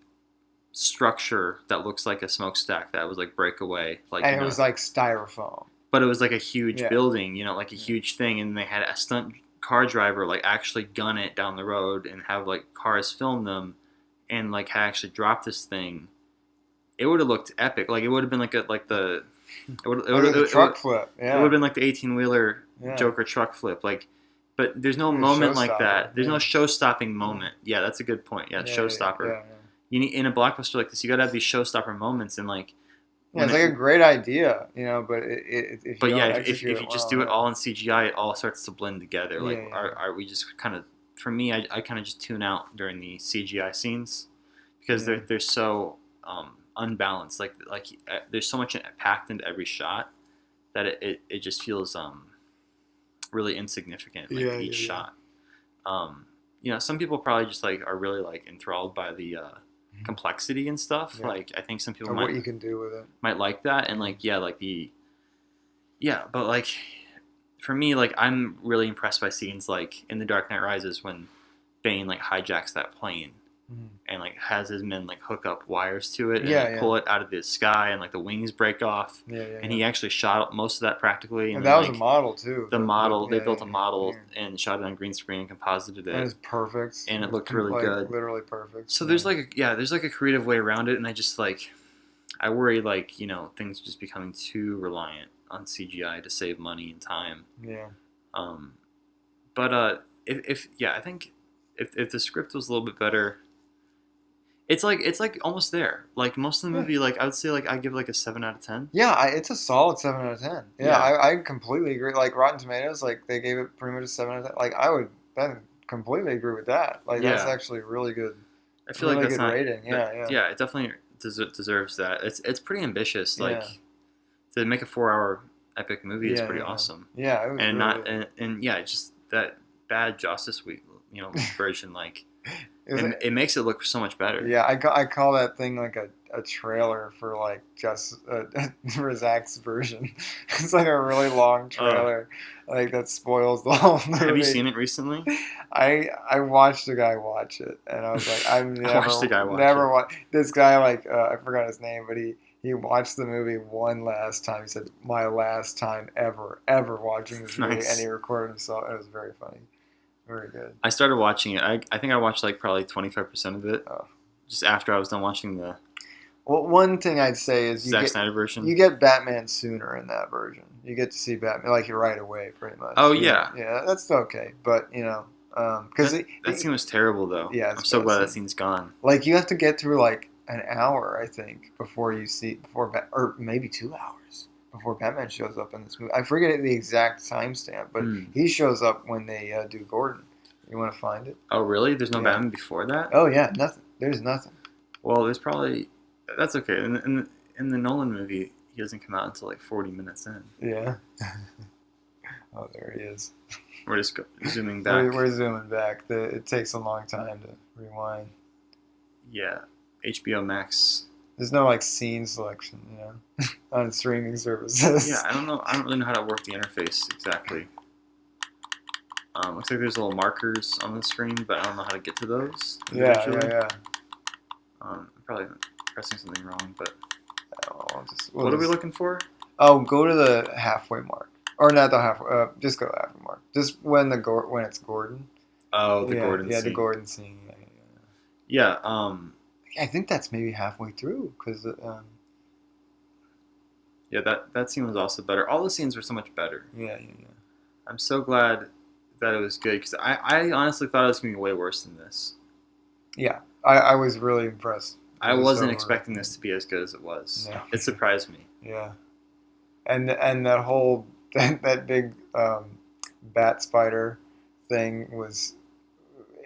structure that looks like a smokestack that was like breakaway, like, and it was like styrofoam, but it was like a huge building, you know, like a huge thing, and they had a stunt car driver like actually gun it down the road and have like cars film them and like had actually dropped this thing. It would have looked epic. Like it would have been like the truck flip. Yeah. It would have been like the 18-wheeler Joker truck flip. Like, but there's no moment like that. There's no show-stopping moment. Yeah, that's a good point. Yeah, showstopper. Yeah. You need, in a blockbuster like this, you gotta have these showstopper moments, and like. Yeah, it's like a great idea, you know, but if you just do it all in CGI, it all starts to blend together. Like, are we just kind of? For me, I kind of just tune out during the CGI scenes because they're so unbalanced. Like there's so much packed into every shot that it just feels really insignificant. Like each shot. You know, some people probably just like are really like enthralled by the complexity and stuff. Like I think some people what you can do with it might like that, and like but like for me, like I'm really impressed by scenes like in The Dark Knight Rises when Bane like hijacks that plane and like has his men like hook up wires to it and like, pull it out of the sky, and like the wings break off, and he actually shot most of that practically, and that was a model too. They built a model and shot it on green screen and composited it. And it was perfect, and it looked really good, literally perfect. So there's like a creative way around it, and I just like I worry like, you know, things just becoming too reliant on CGI to save money and time. But I think if the script was a little bit better. It's like almost there. Like most of the movie, like I would say, like I give like a 7 out of 10. Yeah, it's a solid 7 out of 10. Yeah, Yeah, I completely agree. Like Rotten Tomatoes, like they gave it pretty much a 7 out of 10. Like I completely agree with that. Like that's yeah. actually I feel like really that's good not rating. that. Yeah, yeah, Yeah, it definitely deserves that. It's pretty ambitious. Like yeah, to make a 4 hour epic movie is yeah, pretty yeah. awesome. Yeah, it was And really not good. and yeah, just that bad Justice Week, version. Like It was, it makes it look so much better. yeah, I call that thing like a trailer for like just for Zach's version. It's like a really long Uh, trailer, like that spoils the whole have you movie. seen it recently? I watched a guy watch it, and I was like, I'm I watched the never guy watch never it. watch this guy. Like I forgot his name, but he watched the movie one last time. He said, "My last time ever watching this movie," and he Nice. recorded himself. It was very funny, very good. I started watching it. I think I watched like probably 25% of it Oh. just after I was done watching the Well, one thing I'd say is Zack Snyder version. you get Batman sooner in that version. You get to see Batman like right away, pretty much. Oh You know? yeah, Yeah, that's okay. But because that scene was terrible though. yeah, I'm it's so bad glad that scene. scene's gone. Like you have to get through like an hour, I think, or maybe 2 hours before Batman shows up in this movie. I forget the exact timestamp, but Hmm. he shows up when they do Gordon. You want to find it? Oh really? There's no Yeah. Batman before that? Oh yeah, nothing. There's nothing. Well, there's probably that's okay. In the Nolan movie, he doesn't come out until like 40 minutes in. Yeah. Oh, there he is. We're just zooming back. We're zooming back. It takes a long time to rewind. Yeah, HBO Max. There's no like scene selection, on streaming services. Yeah, I don't know. I don't really know how to work the interface exactly. Looks like there's little markers on the screen, but I don't know how to get to those. Yeah, individually. yeah. I'm probably pressing something wrong, but We'll what are we just- looking for? Oh, go to the halfway mark, or not the halfway. Just go to the halfway mark. Just when it's Gordon. Oh, the yeah, Gordon yeah, scene. the Gordon scene. Yeah. I think that's maybe halfway through because Yeah. That scene was also better. All the scenes were so much better. yeah. I'm so glad that it was good because I honestly thought it was gonna be way worse than this. Yeah, I was really impressed. I It was wasn't so- expecting this to be as good as it was. No. It surprised me. Yeah, and that whole that big bat spider thing was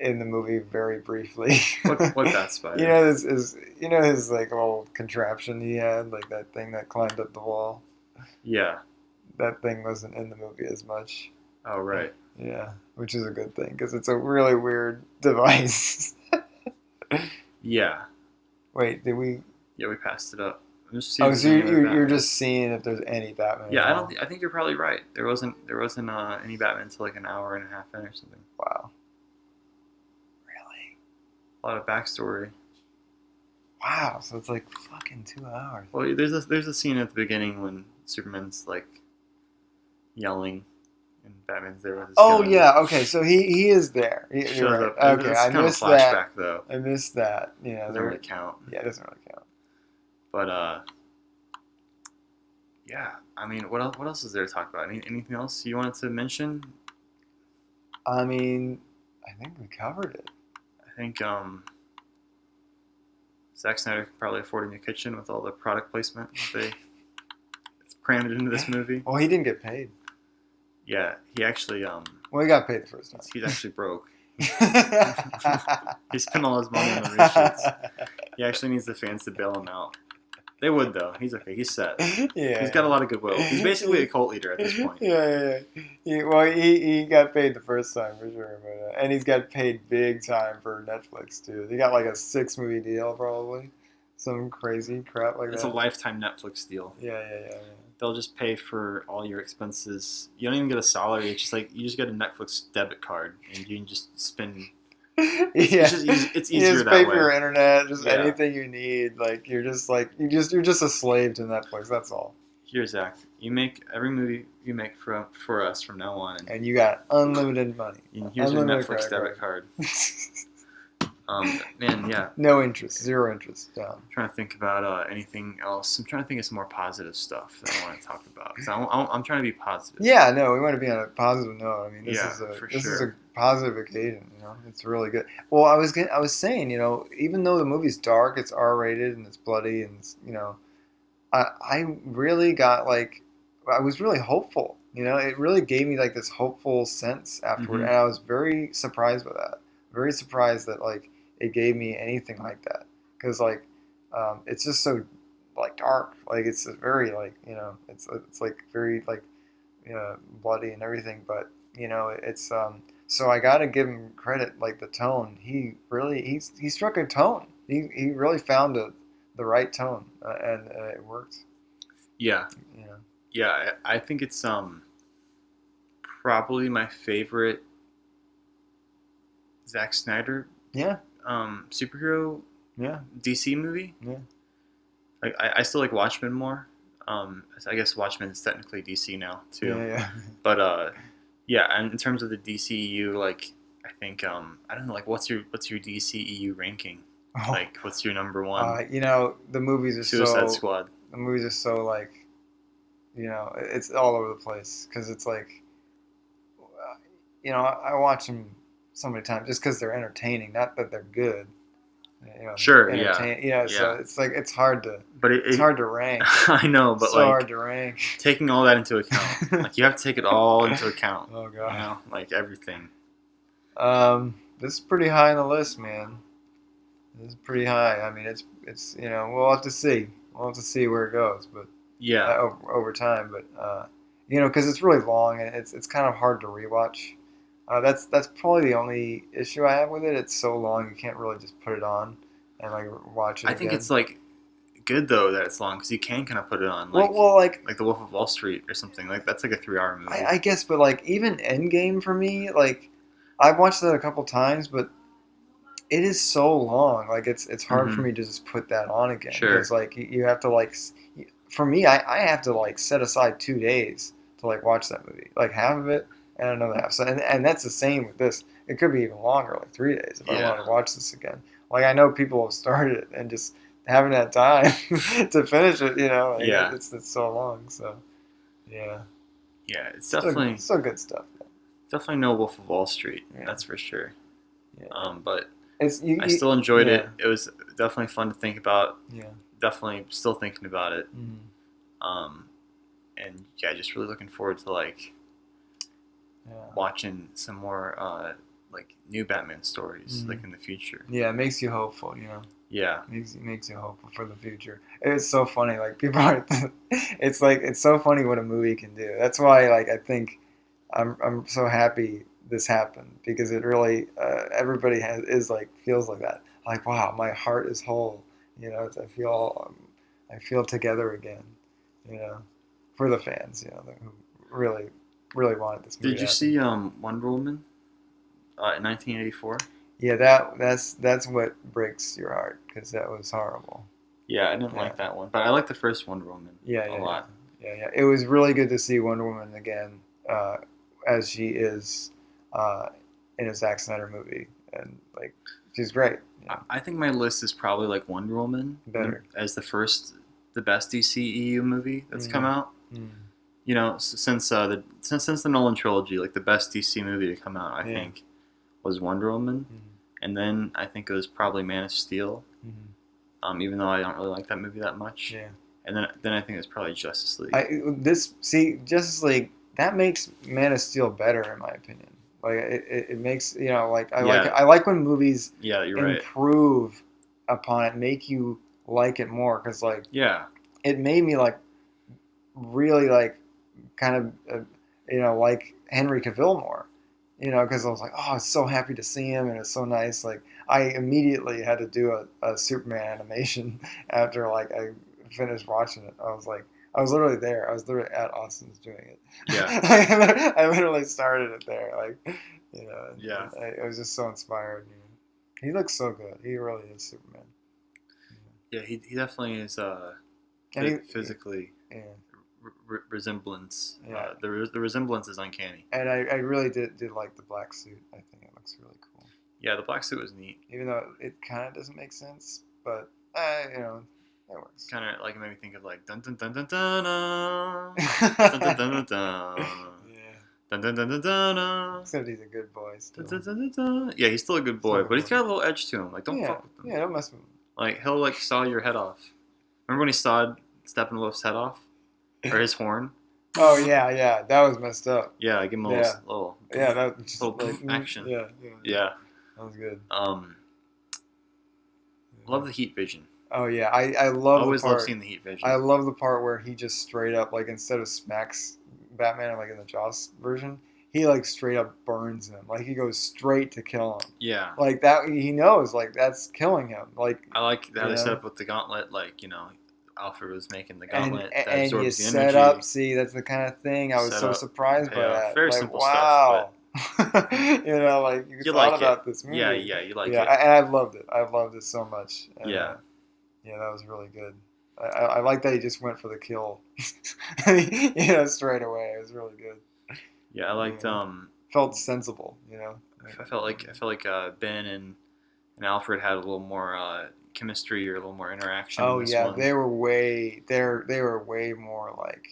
in the movie very briefly. What that spider? his like little contraption he had, like that thing that climbed up the wall. Yeah. That thing wasn't in the movie as much. Oh right. Yeah, which is a good thing because it's a really weird device. Yeah. Wait, did we? Yeah, we passed it up. I'm just Oh, seeing so if there's any other you're Batman. just seeing if there's any Batman. Yeah, at I all. don't. I think you're probably right. There wasn't any Batman until like an hour and a half in or something. Wow. Really? A lot of backstory. Wow. So it's like fucking 2 hours. Well, there's a scene at the beginning when Superman's like yelling, and Batman's there with his Oh gun. yeah. Okay. So he is there. Shows You're right. up. Okay. It's I kind of a missed that. flashback though. I missed that. Yeah. Doesn't really count. Yeah. It doesn't really count. But yeah. I mean, what else is there to talk about? Anything else you wanted to mention? I mean, I think we covered it. I think Zack Snyder could probably afford a new kitchen with all the product placement that they crammed into this movie. Well, he didn't get paid. Yeah, he actually Well, he got paid the first time. he's actually broke. He spent all his money on the reshoots. He actually needs the fans to bail him out. They would though. He's okay. He's set. Yeah. He's got a lot of goodwill. He's basically a cult leader at this point. Yeah. He got paid the first time for sure, but and he's got paid big time for Netflix too. He got like a 6-movie deal probably, some crazy crap like It's that. a lifetime Netflix deal. Yeah. They'll just pay for all your expenses. You don't even get a salary. It's just like you just get a Netflix debit card and you can just spend. Yeah. It's You easier just that pay way. for your internet, just Yeah. anything you need. Like you're just a slave to Netflix. That's all. Here, Zach, you make every movie you make for us from now on. And you got unlimited money. And here's your Unlimited Netflix credit debit card. Man, yeah. No interest, zero interest. I'm trying to think about anything else. I'm trying to think of some more positive stuff that I want to talk about because I'm trying to be positive. Yeah, no, we want to be on a positive note. I mean, Yeah, for this is a sure. positive occasion. You know, it's really good. Well, I was saying, you know, even though the movie's dark, it's R-rated and it's bloody, and it's, you know, I really got like, I was really hopeful. You know, it really gave me like this hopeful sense afterward, Hmm. and I was very surprised by that. Very surprised that like it gave me anything like that, because like, it's just so like dark. Like it's very like, you know, it's like very like, bloody and everything. But you know, it's so I got to give him credit. Like the tone, he struck a tone. He really found the right tone, and it worked. Yeah, You know. yeah. I think it's probably my favorite Zack Snyder Yeah, superhero yeah, DC movie. yeah, Like I still like Watchmen more. I guess Watchmen is technically DC now too, yeah, yeah. but yeah. And in terms of the DCEU, like I think I don't know, like what's your DCEU ranking? Oh, Like what's your number one? you know, Suicide Squad. the movies are so like, you know, it's all over the place because it's like, you know, I watch them so many times just because they're entertaining, not that they're good. You know, Sure, yeah, entertain. Yeah, so yeah. it's like But it's hard to rank. I know, but So hard like to rank. taking all that into account, like you have to take it all into account. Oh You god. know, like everything. This is pretty high on the list, man. This is pretty high. I mean, it's you know, we'll have to see. We'll have to see where it goes, but Yeah, over time. But you know, because it's really long and it's kind of hard to rewatch. That's probably the only issue I have with it. It's so long, you can't really just put it on and like watch it I think again. it's like good though that it's long because you can kind of put it on Well, like like The Wolf of Wall Street or something. Like that's like a 3 hour movie. I guess, but like even Endgame for me, like I've watched that a couple times, but it is so long. Like it's hard for Hmm. me to just put that on again because Sure. like you have to like, for me, I have to like set aside 2 days to like watch that movie, like half of it and another half. So and that's the same with this. It could be even longer, like 3 days if I Yeah. wanted to watch this again. Like I know people have started it and just haven't had time to finish it. You know, like Yeah. it's so long. So yeah, Yeah. It's still good stuff. definitely no Wolf of Wall Street. Yeah, That's for sure. yeah. But It's I still enjoyed yeah, it. It was definitely fun to think about. yeah. Definitely still thinking about it. Mhm. Um, and yeah, just really looking forward to like Yeah. watching some more like new Batman stories Mhm. like in the future. Yeah, it makes you hopeful, you know. Yeah. Makes you hopeful for the future. It's so funny, like people are. It's like it's so funny what a movie can do. That's why, like, I think I'm so happy this happened because it really everybody is like feels like that. Like, wow, my heart is whole. You know, I feel together again. You know, for the fans, you know, who really wanted this movie Did to you happen. see Wonder Woman in 1984? Yeah, that's what breaks your heart because that was horrible. Yeah, I didn't Yeah, like that one, but I like the first Wonder Woman yeah, a yeah, yeah, lot. yeah, yeah. It was really good to see Wonder Woman again, as she is uh, in a Zack Snyder movie, and like she's great. You know, I think my list is probably like Wonder Woman better. as the best DCEU movie that's come Mm, out. mm, You know, since the Nolan trilogy, like the best DC movie to come out, I yeah. think, was Wonder Woman, Mm, and then I think it was probably Man of Steel. mm, Even though I don't really like that movie that much, yeah. and then I think it was probably Justice League. Justice League that makes Man of Steel better in my opinion. Like it makes, you know, like Yeah, I like when movies yeah, you're right. improve upon it, make you like it more because like Yeah, it made me like really like kind of you know, like Henry Cavill more, you know, because I was like, oh, I was so happy to see him and it's so nice. Like I immediately had to do a Superman animation after like I finished watching it. I was like, I was literally there. I was literally at Austin's doing it. yeah, I literally started it there, like, you know, yeah, and I was just so inspired. You know. He looks so good. He really is Superman. yeah. He definitely is And physically yeah, resemblance. yeah. The resemblance is uncanny. And I really did like the black suit. I think it looks really cool. Yeah, the black suit was neat. even though it kind of doesn't make sense, but that works. Kind of like it made me think of like dun dun dun dun dun dun dun dun dun dun Yeah. dun dun dun dun dun dun. Except he's a good boy still. Dun, dun, dun, dun, dun. Yeah, he's still a good boy, but he's got a little edge to him. Like, don't fuck with him. Yeah, don't mess with him. Like, he'll like saw your head off. Remember when he sawed Steppenwolf's head off, or his horn? Oh yeah, that was messed up. Yeah, give him a little that was just little like, action. Yeah. That was good. Love the heat vision. Oh yeah, I love. Always the part, love seeing the heat vision. I love the part where he just straight up like instead of smacks Batman like in the Joss version, he like straight up burns him. Like he goes straight to kill him. Yeah. Like that, he knows like that's killing him. Like I like how they set up with the gauntlet. Like Alfred was making the gauntlet and that you absorbs the set energy. up. See, that's the kind of thing I was so surprised by that. Very like, simple wow. stuff. Like you thought like about it. this movie. Yeah, you like it. Yeah, and I loved it. I loved it so much. And, yeah. Yeah, that was really good. I like that he just went for the kill. Straight away. It was really good. Yeah, I liked. Felt sensible. I felt like Ben and Alfred had a little more chemistry or a little more interaction. Oh in this yeah, one. they were way more like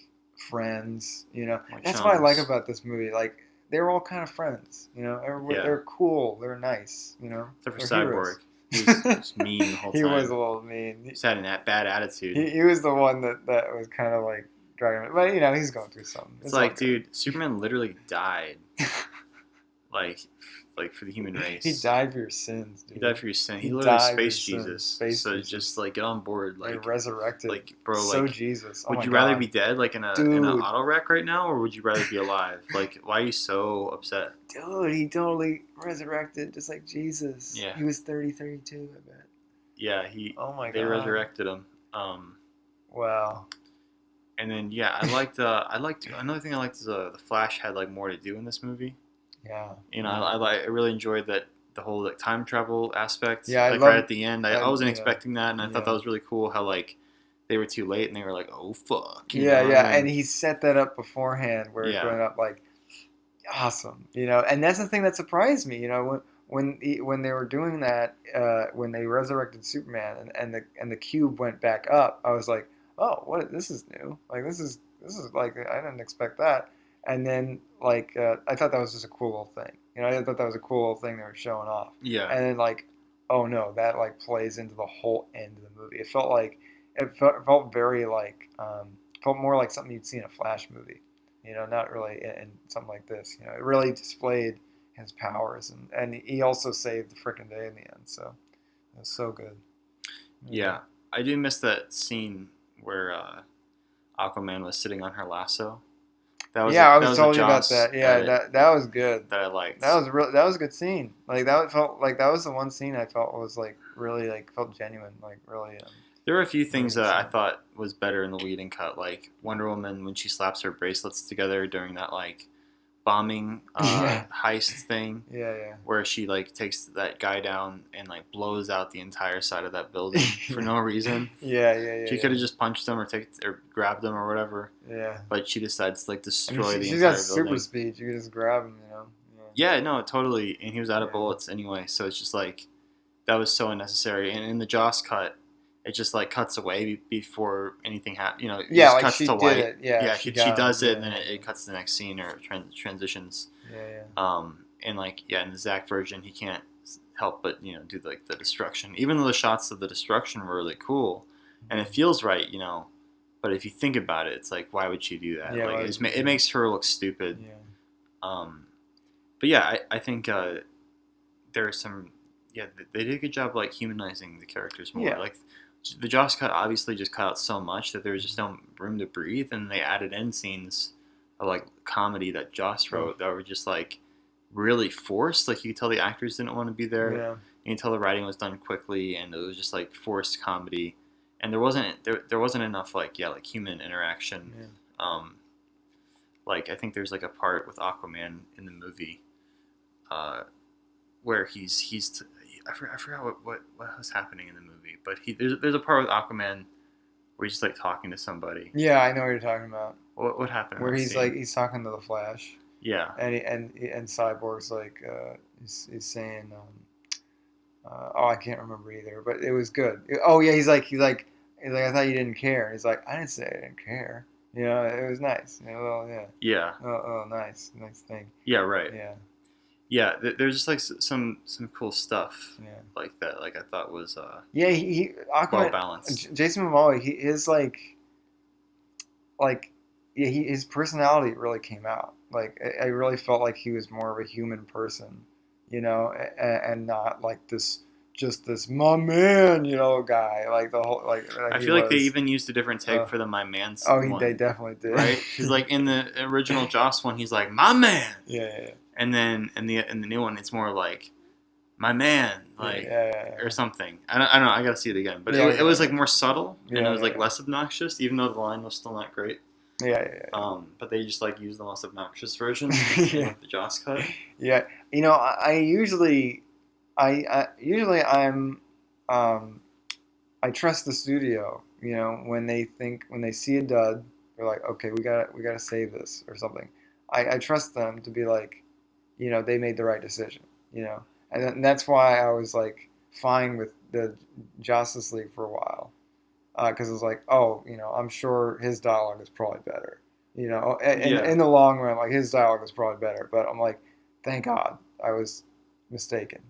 friends. Like that's chums. what I like about this movie. Like they were all kind of friends. They're cool. They're nice. Except for they're Cyborg. heroes. He was mean the whole time. He was a little mean. He just had a bad attitude. He was the one that was kind of like dragging it. But he's going through something. It's like, dude, Superman literally died. like for the human race. He died for your sins, dude. He died for your sin. He literally Space Jesus. So just like get on board. Like resurrected. Like bro, so like Jesus. Would you rather be dead like in an auto wreck right now, or would you rather be alive? Like why are you so upset? Dude, he totally resurrected just like Jesus. Yeah. He was 32, I bet. Yeah, oh my God. They resurrected him. Wow. And then I liked another thing I liked is the Flash had like more to do in this movie. Yeah. I really enjoyed that the whole like time travel aspect. Yeah, right at the end. I wasn't expecting that, and I thought that was really cool. How like they were too late, and they were like, "Oh fuck." And he set that up beforehand, where it went up like awesome. And that's the thing that surprised me. When they were doing that, when they resurrected Superman, and the cube went back up, I was like, "Oh, what? This is new. Like this is like I didn't expect that." And then, like, I thought that was just a cool little thing. I thought that was a cool little thing they were showing off. Yeah. And then, like, oh no, that like plays into the whole end of the movie. It felt very like felt more like something you'd see in a Flash movie. Not really in something like this. It really displayed his powers, and he also saved the frickin' day in the end. So it was so good. Yeah, I do miss that scene where Aquaman was sitting on her lasso. I was telling you about that. Yeah, that was good. That I liked. That was a good scene. Like that felt like that was the one scene I felt was like really like felt genuine. Like really. There were a few things that I thought was better in the leading cut, like Wonder Woman when she slaps her bracelets together during that like bombing heist thing. Yeah. Where she like takes that guy down and like blows out the entire side of that building for no reason. Yeah. She could have just punched him or grabbed him or whatever. Yeah. But she decides to like destroy the entire building. She's got super speed. You can just grab him, Yeah, no, totally. And he was out of bullets anyway, so it's just like that was so unnecessary. And in the Joss cut, it just like cuts away before anything happens. It just like cuts she to did white. It. Yeah, she does it, and then it cuts to the next scene or transitions. Yeah. And like in the Zack version, he can't help but do like the destruction. Even though the shots of the destruction were really cool, and it feels right, But if you think about it, it's like, why would she do that? Yeah, like it makes her look stupid. Yeah. But yeah, I think there are some. Yeah, they did a good job like humanizing the characters more. Yeah. Like the Joss cut obviously just cut out so much that there was just no room to breathe, and they added in scenes of like comedy that Joss wrote that were just like really forced. Like you could tell the actors didn't want to be there. Yeah. You can tell the writing was done quickly, and it was just like forced comedy, and there wasn't enough like human interaction. Yeah. Like I think there's like a part with Aquaman in the movie, where he's I forgot what was happening in the movie, but there's a part with Aquaman where he's like talking to somebody. Yeah, I know what you're talking about. What happened? Where he's talking to the Flash. Yeah. And Cyborg's like he's saying I can't remember either, but it was good. Oh yeah, he's like, I thought you didn't care. He's like, I didn't say I didn't care. It was nice. Well, yeah. Yeah. Nice thing. Yeah. Right. Yeah. Yeah. There's just like some cool stuff Yeah. like that. Like I thought was Yeah. He well Aquaman. balanced. Jason Momoa. He is like yeah. His personality really came out. Like I really felt like he was more of a human person, and not like this my man, guy. Like the whole I he feel like they was. even used a different take for the my man's Oh, one, they definitely did. right? Because like in the original Joss one, he's like my man, Yeah. and then in the new one, it's more like my man, like Yeah. or something. I don't know. I gotta see it again, but Yeah, it was like more subtle and it was like yeah. less obnoxious, even though the line was still not great. Yeah. But they just like used the less obnoxious version in like, the Joss cut. Yeah. I usually, I'm, I trust the studio. When they see a dud, they're like, okay, we gotta save this or something. I trust them to be like, they made the right decision. And that's why I was like fine with the Justice League for a while. Because it was like, oh, I'm sure his dialogue is probably better. Yeah. In the long run, like his dialogue is probably better. But I'm like, thank God I was mistaken.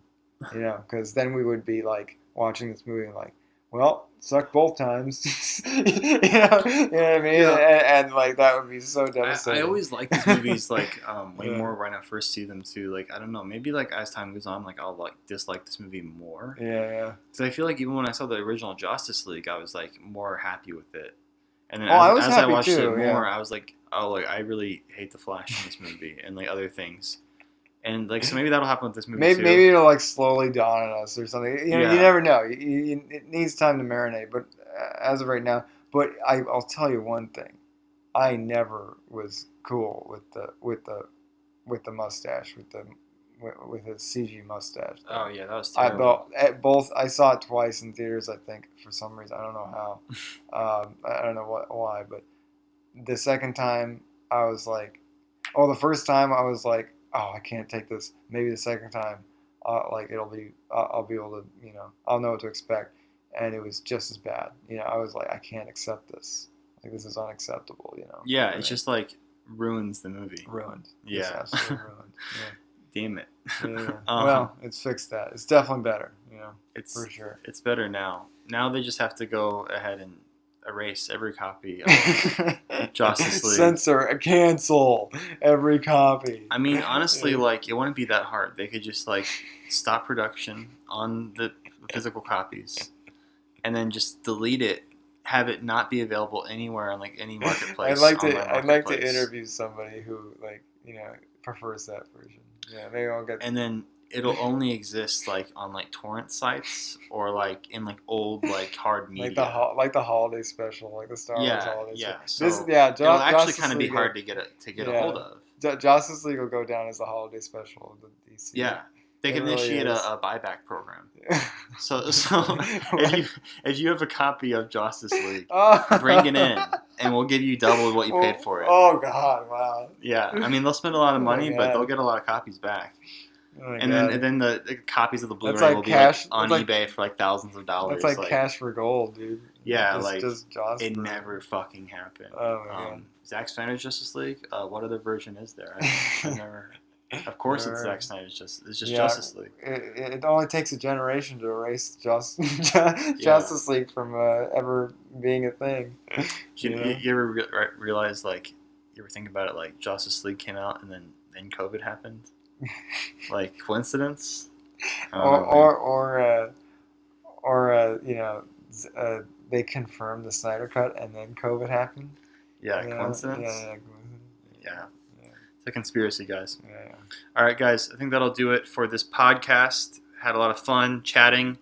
Because then we would be like watching this movie and like, well, sucked both times. What I mean? Yeah. And like that would be so devastating. I always like these movies like way Yeah. more when I first see them too. Like I don't know, maybe like as time goes on, like I'll like dislike this movie more. Yeah. Because I feel like even when I saw the original Justice League, I was like more happy with it. And then I was as I happy watched too, it more, yeah. I was like, oh, like I really hate the Flash in this movie and like other things. And like so maybe that'll happen with this movie too. Maybe it'll like slowly dawn on us or something. You Yeah. never know. It needs time to marinate. But as of right now, I'll tell you one thing. I never was cool with the mustache with his CG mustache. Oh yeah, that was I terrible. I saw it twice in theaters. I think for some reason I don't know how. I don't know why, but the second time I was like, the first time I was like, oh, I can't take this. Maybe the second time, like I'll be able to, I'll know what to expect, and it was just as bad. I was like, I can't accept this. Like this is unacceptable. Yeah, it's just like ruins the movie. Ruined. Yeah. It's absolutely ruined. Damn it. Yeah. Well, it's fixed that. It's definitely better. It's for sure. It's better now. Now they just have to go ahead and erase every copy of Justice League. Censor, cancel every copy. I mean, honestly, like it wouldn't be that hard. They could just like stop production on the physical copies, and then just delete it. Have it not be available anywhere on like any marketplace. I'd like to interview somebody who prefers that version. Yeah, maybe I'll get. And then it'll only exist like on like torrent sites or like in like old like hard media. Like the holiday special, like the Star Wars holiday special. So it'll actually kind of be hard to get a hold of. Justice League will go down as the holiday special of the DC. Yeah. They can initiate a buyback program. So if you have a copy of Justice League, bring it in, and we'll give you double what you paid for it. Oh God! Wow. Yeah, I mean they'll spend a lot of money, but they'll get a lot of copies back. And then the copies of the Blu-ray will be on eBay for like thousands of dollars. That's like cash for gold, dude. Yeah, just it never fucking happened. Oh my God. Zack Snyder's Justice League. What other version is there? I've never. Of course, it's Zack Snyder's Justice League. It only takes a generation to erase Justice League from ever being a thing. You ever realize, like, you ever think about it, like, Justice League came out and then COVID happened? Like, coincidence? Or they confirmed the Snyder Cut and then COVID happened? Yeah, coincidence? Yeah. It's a conspiracy, guys. Yeah. All right, guys. I think that'll do it for this podcast. Had a lot of fun chatting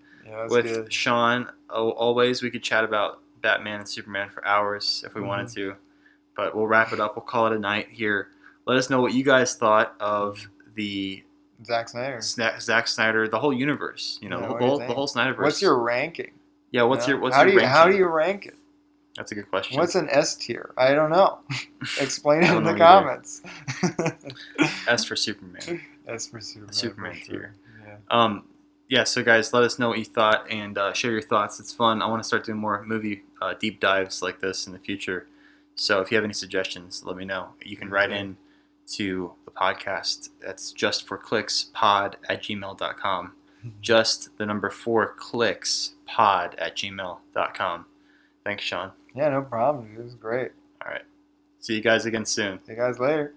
with Sean. Always, we could chat about Batman and Superman for hours if we wanted to. But we'll wrap it up. We'll call it a night here. Let us know what you guys thought of the Zack Snyder, the whole universe. The whole Snyderverse. What's your ranking? Yeah, what's your ranking? How do you rank it? That's a good question. What's an S tier? I don't know. Explain it in the comments. S for Superman. S for Superman. Superman tier. Yeah. yeah, so guys, let us know what you thought and share your thoughts. It's fun. I want to start doing more movie deep dives like this in the future. So if you have any suggestions, let me know. You can write in to the podcast. That's justforclickspod@gmail.com. Just the number 4clickspod@gmail.com. Thanks, Sean. Yeah, no problem. It was great. All right. See you guys again soon. See you guys later.